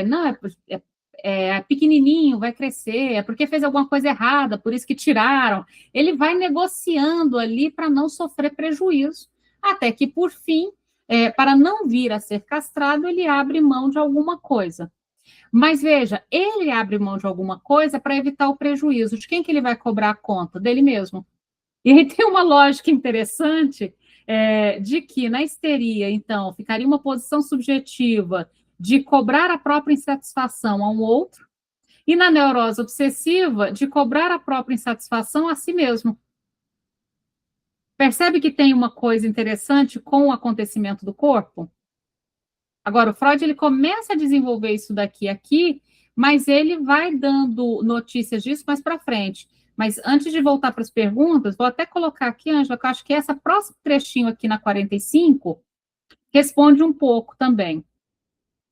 Não, é pequenininho, vai crescer, é porque fez alguma coisa errada, por isso que tiraram. Ele vai negociando ali para não sofrer prejuízo, até que, por fim, para não vir a ser castrado, ele abre mão de alguma coisa. Mas veja, ele abre mão de alguma coisa para evitar o prejuízo. De quem que ele vai cobrar a conta? Dele mesmo. E aí tem uma lógica interessante de que na histeria, então, ficaria uma posição subjetiva de cobrar a própria insatisfação a um outro, e na neurose obsessiva, de cobrar a própria insatisfação a si mesmo. Percebe que tem uma coisa interessante com o acontecimento do corpo? Agora, o Freud ele começa a desenvolver isso daqui aqui, mas ele vai dando notícias disso mais para frente. Mas antes de voltar para as perguntas, vou até colocar aqui, Ângela, que eu acho que essa próximo trechinho aqui na 45 responde um pouco também.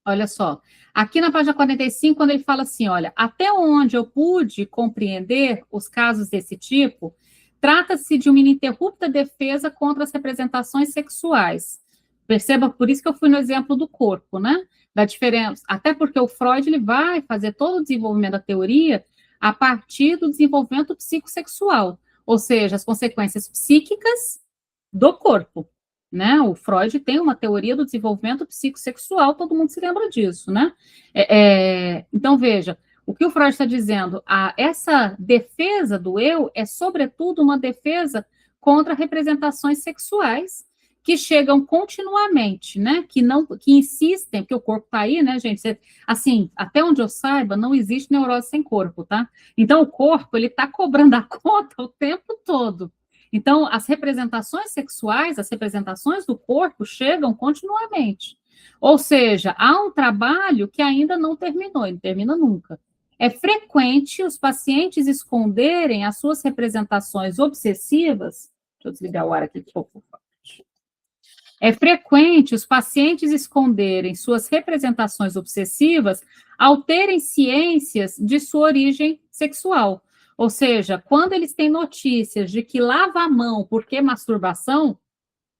Olha só, aqui na página 45, quando ele fala assim, olha, até onde eu pude compreender os casos desse tipo, trata-se de uma ininterrupta defesa contra as representações sexuais. Perceba, por isso que eu fui no exemplo do corpo, né? Da diferença, até porque o Freud ele vai fazer todo o desenvolvimento da teoria a partir do desenvolvimento psicossexual, ou seja, as consequências psíquicas do corpo, né? O Freud tem uma teoria do desenvolvimento psicossexual, todo mundo se lembra disso, né? Então, veja, o que o Freud está dizendo, essa defesa do eu é, sobretudo, uma defesa contra representações sexuais que chegam continuamente, né? Que insistem, porque o corpo está aí, né, gente? Assim, até onde eu saiba, não existe neurose sem corpo, tá? Então, o corpo, ele está cobrando a conta o tempo todo. Então, as representações sexuais, as representações do corpo chegam continuamente. Ou seja, há um trabalho que ainda não terminou, e não termina nunca. É frequente os pacientes esconderem as suas representações obsessivas. Deixa eu desligar o ar aqui, por favor. É frequente os pacientes esconderem suas representações obsessivas ao terem ciências de sua origem sexual. Ou seja, quando eles têm notícias de que lava a mão porque masturbação,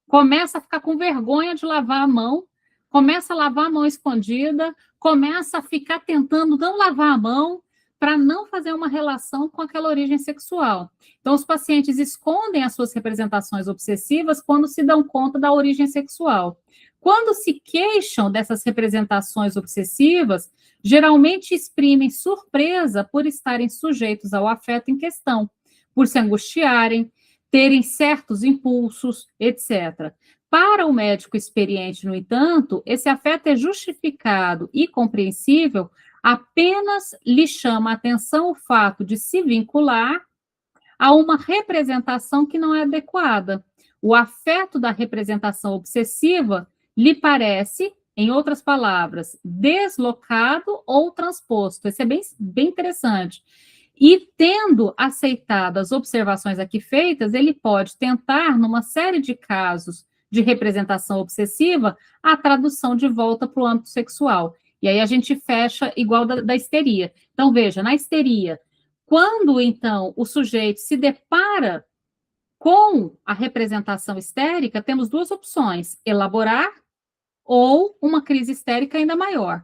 começa a ficar com vergonha de lavar a mão, começa a lavar a mão escondida, começa a ficar tentando não lavar a mão para não fazer uma relação com aquela origem sexual. Então, os pacientes escondem as suas representações obsessivas quando se dão conta da origem sexual. Quando se queixam dessas representações obsessivas, geralmente exprimem surpresa por estarem sujeitos ao afeto em questão, por se angustiarem, terem certos impulsos, etc. Para o médico experiente, no entanto, esse afeto é justificado e compreensível, apenas lhe chama a atenção o fato de se vincular a uma representação que não é adequada. O afeto da representação obsessiva lhe parece, em outras palavras, deslocado ou transposto. Isso é bem interessante. E, tendo aceitado as observações aqui feitas, ele pode tentar, numa série de casos de representação obsessiva, a tradução de volta para o âmbito sexual. E aí a gente fecha igual da histeria. Então, veja, na histeria, quando, então, o sujeito se depara com a representação histérica, temos duas opções: elaborar ou uma crise histérica ainda maior.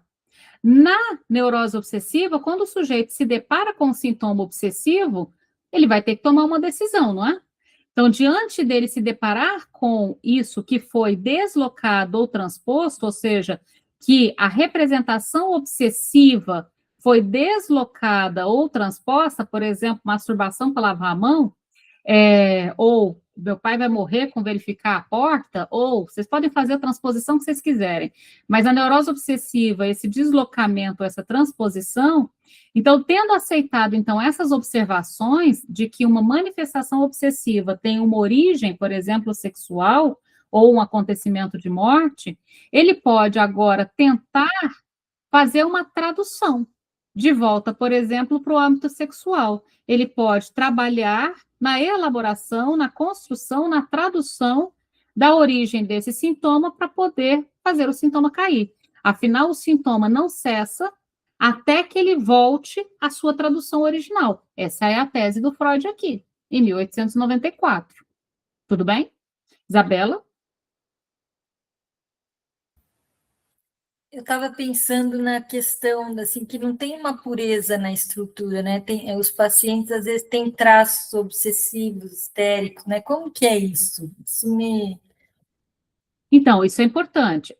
Na neurose obsessiva, quando o sujeito se depara com um sintoma obsessivo, ele vai ter que tomar uma decisão, não é? Então, diante dele se deparar com isso que foi deslocado ou transposto, ou seja, que a representação obsessiva foi deslocada ou transposta, por exemplo, masturbação para lavar a mão, ou meu pai vai morrer com verificar a porta, ou vocês podem fazer a transposição que vocês quiserem, mas a neurose obsessiva, esse deslocamento, essa transposição, então, tendo aceitado, então, essas observações de que uma manifestação obsessiva tem uma origem, por exemplo, sexual, ou um acontecimento de morte, ele pode agora tentar fazer uma tradução de volta, por exemplo, para o âmbito sexual. Ele pode trabalhar na elaboração, na construção, na tradução da origem desse sintoma para poder fazer o sintoma cair. Afinal, o sintoma não cessa até que ele volte à sua tradução original. Essa é a tese do Freud aqui, em 1894. Tudo bem? Isabela? Eu estava pensando na questão, assim, que não tem uma pureza na estrutura, né? Os pacientes, às vezes, têm traços obsessivos, histéricos, né? Como que é isso? Isso me... Então, isso é importante.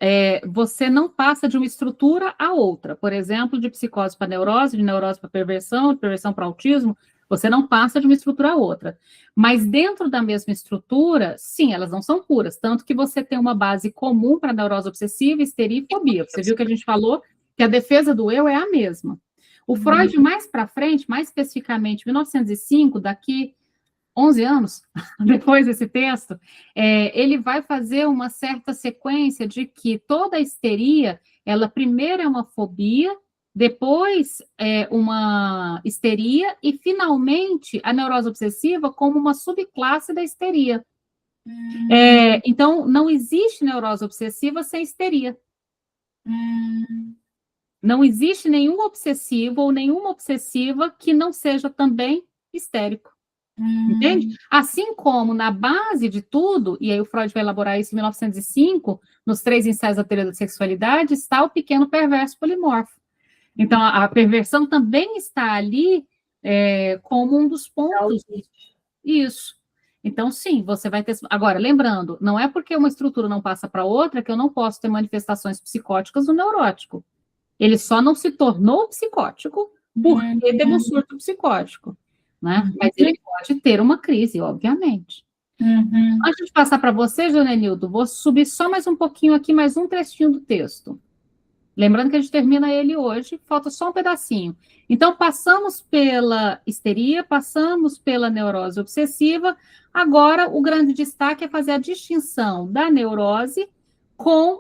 Você não passa de uma estrutura a outra. Por exemplo, de psicose para neurose, de neurose para perversão, de perversão para autismo, você não passa de uma estrutura a outra. Mas dentro da mesma estrutura, sim, elas não são puras. Tanto que você tem uma base comum para neurose obsessiva, histeria e fobia. Você viu que a gente falou que a defesa do eu é a mesma. O Freud, mais para frente, mais especificamente, em 1905, daqui 11 anos depois desse texto, ele vai fazer uma certa sequência de que toda a histeria, ela primeiro é uma fobia, depois uma histeria e, finalmente, a neurose obsessiva como uma subclasse da histeria. Então, não existe neurose obsessiva sem histeria. Não existe nenhum obsessivo ou nenhuma obsessiva que não seja também histérico. Entende? Assim como na base de tudo, e aí o Freud vai elaborar isso em 1905, nos 3 ensaios da teoria da sexualidade, está o pequeno perverso polimorfo. Então, a perversão também está ali como um dos pontos. Isso. Então, sim, você vai ter... Agora, lembrando, não é porque uma estrutura não passa para outra que eu não posso ter manifestações psicóticas no neurótico. Ele só não se tornou psicótico porque teve um surto psicótico, né? Mas ele pode ter uma crise, obviamente. Antes de passar para você, Janenildo, vou subir só mais um pouquinho aqui, mais um trechinho do texto. Lembrando que a gente termina ele hoje, falta só um pedacinho. Então, passamos pela histeria, passamos pela neurose obsessiva, agora o grande destaque é fazer a distinção da neurose com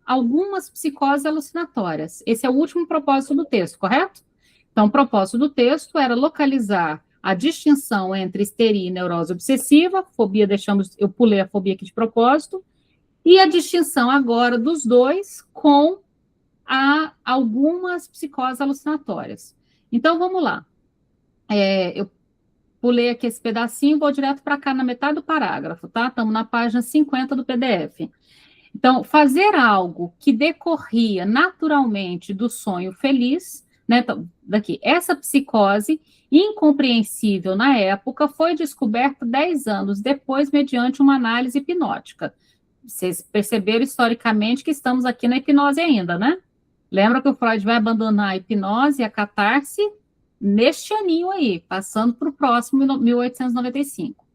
algumas psicoses alucinatórias. Esse é o último propósito do texto, correto? Então, o propósito do texto era localizar a distinção entre histeria e neurose obsessiva, fobia, eu pulei a fobia aqui de propósito, e a distinção agora dos dois com algumas psicoses alucinatórias. Então, vamos lá. Eu pulei aqui esse pedacinho, vou direto para cá na metade do parágrafo, tá? Estamos na página 50 do PDF. Então, fazer algo que decorria naturalmente do sonho feliz, né? Então, daqui, essa psicose incompreensível na época foi descoberta 10 anos depois, mediante uma análise hipnótica. Vocês perceberam historicamente que estamos aqui na hipnose ainda, né? Lembra que o Freud vai abandonar a hipnose e a catarse neste aninho aí, passando para o próximo, 1895.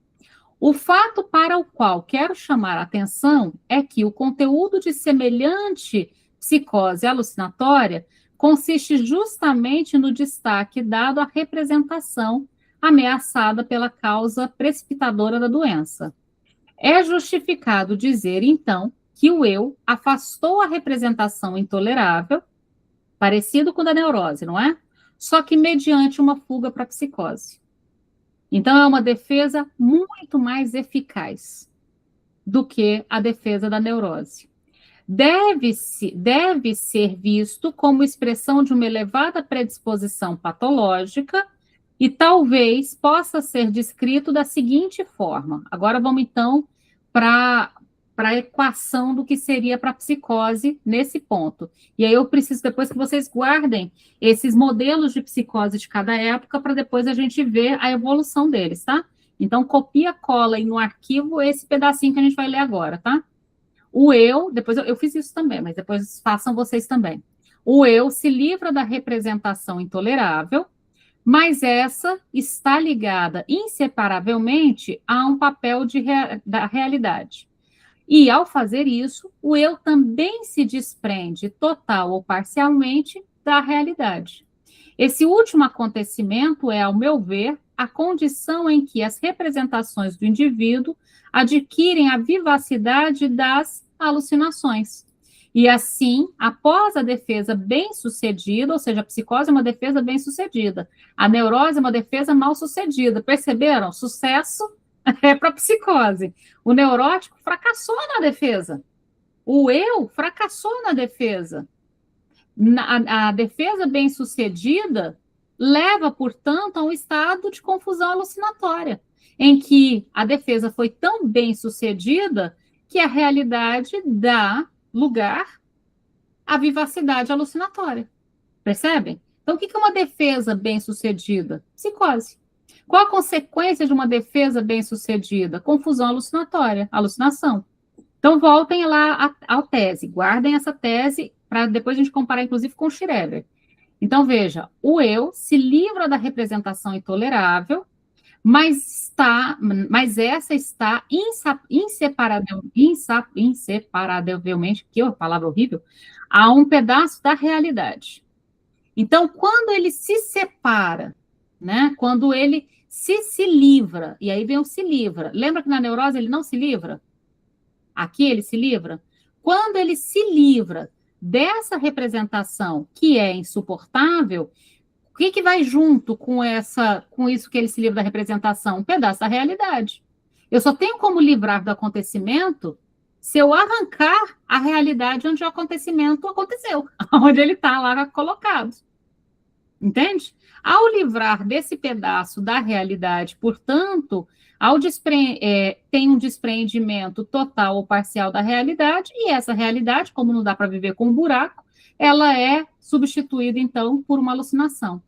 O fato para o qual quero chamar a atenção é que o conteúdo de semelhante psicose alucinatória consiste justamente no destaque dado à representação ameaçada pela causa precipitadora da doença. É justificado dizer, então, que o eu afastou a representação intolerável, parecido com o da neurose, não é? Só que mediante uma fuga para a psicose. Então, é uma defesa muito mais eficaz do que a defesa da neurose. Deve ser visto como expressão de uma elevada predisposição patológica e talvez possa ser descrito da seguinte forma. Agora vamos, então, para a equação do que seria para a psicose nesse ponto. E aí eu preciso depois que vocês guardem esses modelos de psicose de cada época para depois a gente ver a evolução deles, tá? Então, copia, cola aí no arquivo esse pedacinho que a gente vai ler agora, tá? O eu, depois eu fiz isso também, mas depois façam vocês também. O eu se livra da representação intolerável, mas essa está ligada inseparavelmente a um papel da realidade. E, ao fazer isso, o eu também se desprende, total ou parcialmente, da realidade. Esse último acontecimento é, ao meu ver, a condição em que as representações do indivíduo adquirem a vivacidade das alucinações. E assim, após a defesa bem-sucedida, ou seja, a psicose é uma defesa bem-sucedida, a neurose é uma defesa mal-sucedida. Perceberam? Sucesso é para a psicose. O neurótico fracassou na defesa. O eu fracassou na defesa. A defesa bem-sucedida leva, portanto, a um estado de confusão alucinatória, em que a defesa foi tão bem-sucedida que a realidade dá lugar à vivacidade alucinatória. Percebem? Então, o que é uma defesa bem-sucedida? Psicose. Qual a consequência de uma defesa bem-sucedida? Confusão alucinatória, alucinação. Então, voltem lá à tese, guardem essa tese para depois a gente comparar, inclusive, com o Schreber. Então, veja, o eu se livra da representação intolerável, mas essa está inseparavelmente, que palavra horrível, a um pedaço da realidade. Então, quando ele se separa, né, quando ele se livra, e aí vem o se livra. Lembra que na neurose ele não se livra? Aqui ele se livra. Quando ele se livra dessa representação que é insuportável, o que vai junto com isso que ele se livra da representação? Um pedaço da realidade. Eu só tenho como livrar do acontecimento se eu arrancar a realidade onde o acontecimento aconteceu, onde ele está lá colocado. Entende? Ao livrar desse pedaço da realidade, portanto, tem um despreendimento total ou parcial da realidade, e essa realidade, como não dá para viver com um buraco, ela é substituída, então, por uma alucinação.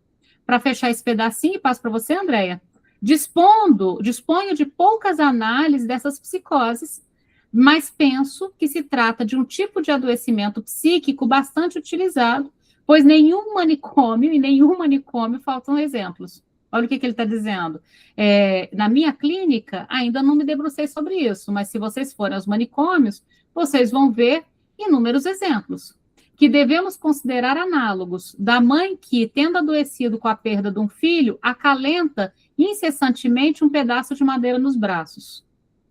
Para fechar esse pedacinho, passo para você, Andréia. Disponho de poucas análises dessas psicoses, mas penso que se trata de um tipo de adoecimento psíquico bastante utilizado, pois nenhum manicômio faltam exemplos. Olha o que ele está dizendo. Na minha clínica, ainda não me debrucei sobre isso, mas se vocês forem aos manicômios, vocês vão ver inúmeros exemplos, que devemos considerar análogos da mãe que, tendo adoecido com a perda de um filho, acalenta incessantemente um pedaço de madeira nos braços.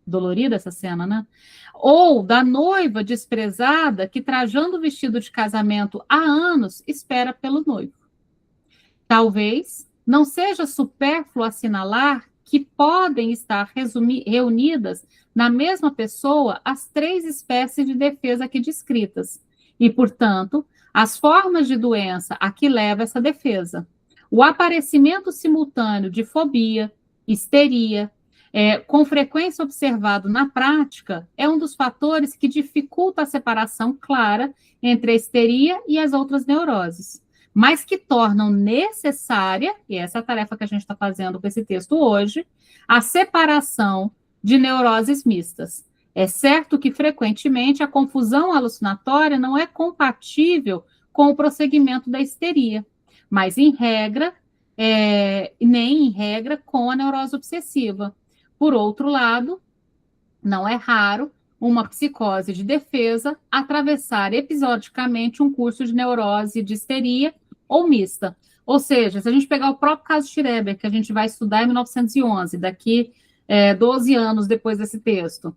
Dolorida essa cena, né? Ou da noiva desprezada que, trajando o vestido de casamento há anos, espera pelo noivo. Talvez não seja supérfluo assinalar que podem estar reunidas na mesma pessoa as 3 espécies de defesa aqui descritas, e, portanto, as formas de doença a que leva essa defesa. O aparecimento simultâneo de fobia, histeria, com frequência observado na prática, é um dos fatores que dificulta a separação clara entre a histeria e as outras neuroses, mas que tornam necessária, e essa é a tarefa que a gente está fazendo com esse texto hoje, a separação de neuroses mistas. É certo que, frequentemente, a confusão alucinatória não é compatível com o prosseguimento da histeria, mas, nem em regra, com a neurose obsessiva. Por outro lado, não é raro uma psicose de defesa atravessar episodicamente um curso de neurose de histeria ou mista. Ou seja, se a gente pegar o próprio caso de Schreber, que a gente vai estudar em 1911, daqui 12 anos depois desse texto,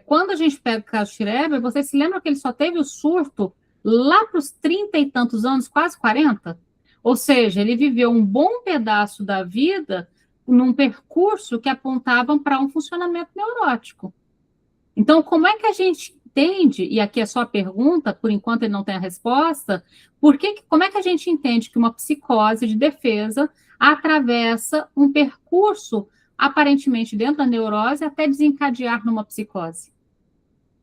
quando a gente pega o caso de Schreber, você se lembra que ele só teve o surto lá para os 30 e tantos anos, quase 40? Ou seja, ele viveu um bom pedaço da vida num percurso que apontavam para um funcionamento neurótico. Então, como é que a gente entende, e aqui é só a pergunta, por enquanto ele não tem a resposta, como é que a gente entende que uma psicose de defesa atravessa um percurso aparentemente dentro da neurose até desencadear numa psicose?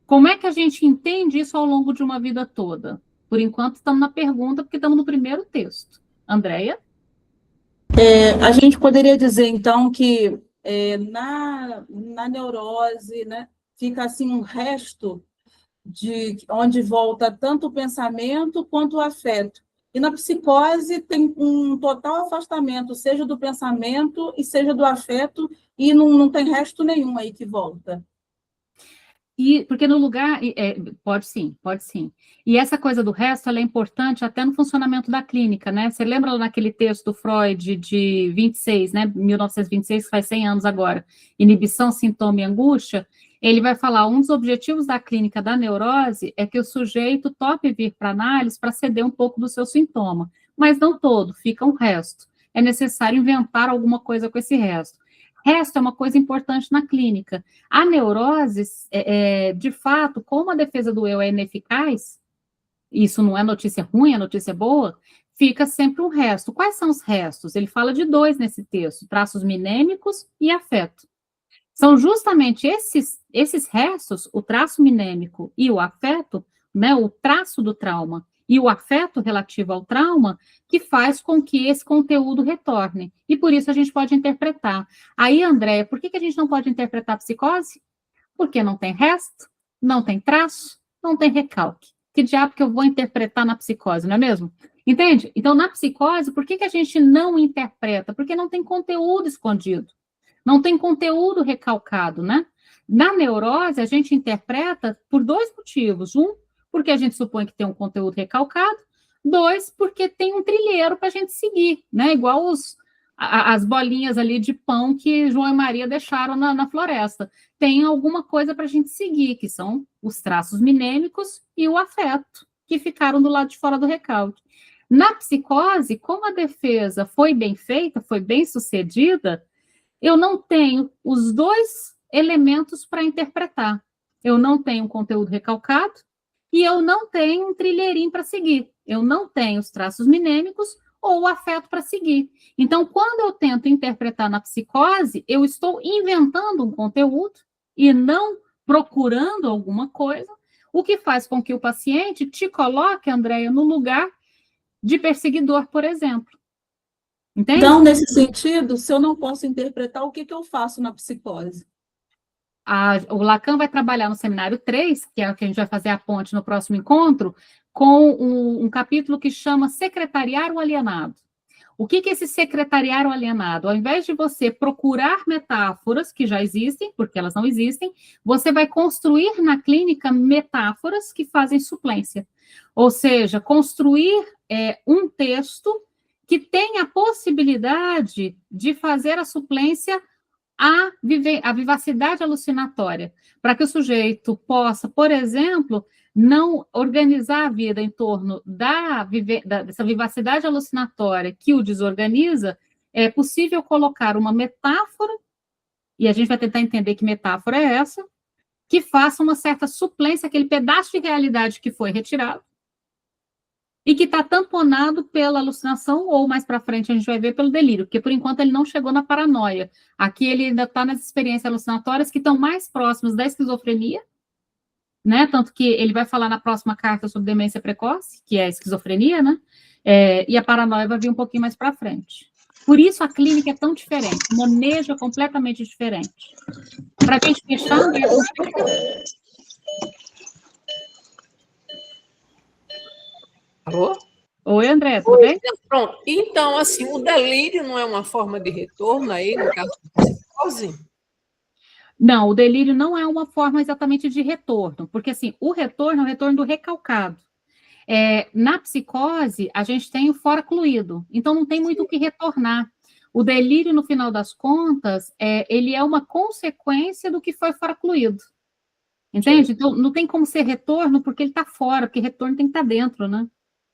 Como é que a gente entende isso ao longo de uma vida toda? Por enquanto estamos na pergunta, porque estamos no primeiro texto. Andréia? A gente poderia dizer, então, que na neurose, né, fica assim um resto de onde volta tanto o pensamento quanto o afeto. E na psicose tem um total afastamento, seja do pensamento e seja do afeto, e não tem resto nenhum aí que volta. E porque no lugar, pode sim, pode sim. E essa coisa do resto, ela é importante até no funcionamento da clínica, né? Você lembra lá naquele texto do Freud de 26, né? 1926, que faz 100 anos agora, inibição, sintoma e angústia, ele vai falar, um dos objetivos da clínica da neurose é que o sujeito tope vir para análise para ceder um pouco do seu sintoma, mas não todo, fica um resto. É necessário inventar alguma coisa com esse resto. Resto é uma coisa importante na clínica. A neurose, de fato, como a defesa do eu é ineficaz, isso não é notícia ruim, é notícia boa, fica sempre um resto. Quais são os restos? Ele fala de 2 nesse texto, traços minêmicos e afeto. São justamente esses restos, o traço minêmico e o afeto, né, o traço do trauma e o afeto relativo ao trauma, que faz com que esse conteúdo retorne. E por isso a gente pode interpretar. Aí, Andréia, por que a gente não pode interpretar a psicose? Porque não tem resto, não tem traço, não tem recalque. Que diabo que eu vou interpretar na psicose, não é mesmo? Entende? Então, na psicose, por que a gente não interpreta? Porque não tem conteúdo escondido. Não tem conteúdo recalcado, né? Na neurose, a gente interpreta por 2 motivos. Um, porque a gente supõe que tem um conteúdo recalcado. 2, porque tem um trilheiro para a gente seguir, né? Igual as bolinhas ali de pão que João e Maria deixaram na floresta. Tem alguma coisa para a gente seguir, que são os traços minêmicos e o afeto, que ficaram do lado de fora do recalque. Na psicose, como a defesa foi bem feita, foi bem sucedida, eu não tenho os 2 elementos para interpretar. Eu não tenho um conteúdo recalcado e eu não tenho um trilheirinho para seguir. Eu não tenho os traços minêmicos ou o afeto para seguir. Então, quando eu tento interpretar na psicose, eu estou inventando um conteúdo e não procurando alguma coisa, o que faz com que o paciente te coloque, Andréia, no lugar de perseguidor, por exemplo. Entende? Então, nesse sentido, se eu não posso interpretar, o que eu faço na psicose? O Lacan vai trabalhar no seminário 3, que é o que a gente vai fazer a ponte no próximo encontro, com um capítulo que chama Secretariar o Alienado. O que é esse secretariar o alienado? Ao invés de você procurar metáforas que já existem, porque elas não existem, você vai construir na clínica metáforas que fazem suplência. Ou seja, construir um texto que tenha a possibilidade de fazer a suplência à vivacidade alucinatória, para que o sujeito possa, por exemplo, não organizar a vida em torno dessa vivacidade alucinatória que o desorganiza. É possível colocar uma metáfora, e a gente vai tentar entender que metáfora é essa, que faça uma certa suplência, aquele pedaço de realidade que foi retirado, e que está tamponado pela alucinação, ou mais para frente a gente vai ver pelo delírio, porque por enquanto ele não chegou na paranoia. Aqui ele ainda está nas experiências alucinatórias que estão mais próximas da esquizofrenia, né? Tanto que ele vai falar na próxima carta sobre demência precoce, que é a esquizofrenia, né? E a paranoia vai vir um pouquinho mais para frente. Por isso a clínica é tão diferente, o manejo é completamente diferente. Para a gente fechar, Alô? Oi, André, tudo bem? Pronto. Então, assim, o delírio não é uma forma de retorno aí, no caso da psicose? Não, o delírio não é uma forma exatamente de retorno, porque assim, o retorno é o retorno do recalcado. Na psicose, a gente tem o foracluído, então não tem muito o que retornar. O delírio, no final das contas, ele é uma consequência do que foi foracluído. Entende? Então, não tem como ser retorno porque ele está fora, porque retorno tem que estar dentro, né?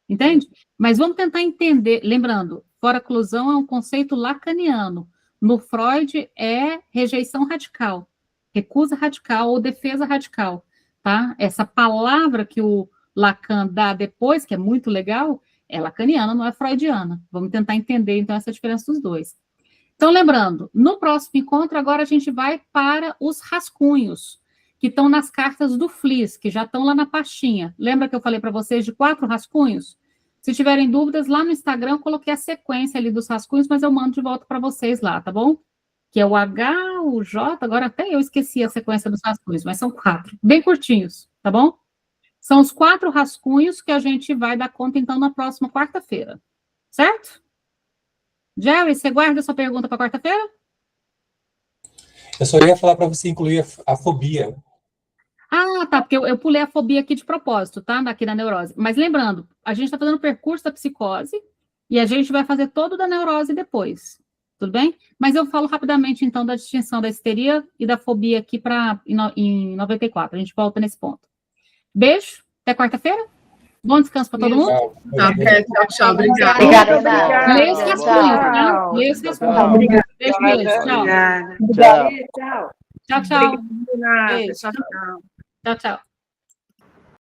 Entende? Mas vamos tentar entender, lembrando, foraclusão é um conceito lacaniano. No Freud é rejeição radical, recusa radical ou defesa radical, tá? Essa palavra que o Lacan dá depois, que é muito legal, é lacaniana, não é freudiana. Vamos tentar entender, então, essa diferença dos dois. Então, lembrando, no próximo encontro, agora a gente vai para os rascunhos, que estão nas cartas do Fliss, que já estão lá na pastinha. Lembra que eu falei para vocês de 4 rascunhos? Se tiverem dúvidas, lá no Instagram eu coloquei a sequência ali dos rascunhos, mas eu mando de volta para vocês lá, tá bom? Que é o H, o J, agora até eu esqueci a sequência dos rascunhos, mas são 4, bem curtinhos, tá bom? São os 4 rascunhos que a gente vai dar conta, então, na próxima quarta-feira. Certo? Jerry, você guarda a sua pergunta para quarta-feira? Eu só ia falar para você incluir a fobia. Ah, tá, porque eu pulei a fobia aqui de propósito, tá? Aqui na neurose. Mas lembrando, a gente está fazendo o percurso da psicose e a gente vai fazer todo da neurose depois. Tudo bem? Mas eu falo rapidamente, então, da distinção da histeria e da fobia aqui em 94. A gente volta nesse ponto. Beijo, até quarta-feira. Bom descanso para todo mundo. Tchau, tchau. Obrigada. Obrigada, Ana. Leia os rascunhos, tá? Leia os rascunhos. Beijo, beijo. Tchau. Tchau. Tchau, tchau. Obrigada. Beijo. Tchau, tchau. Tchau, tchau.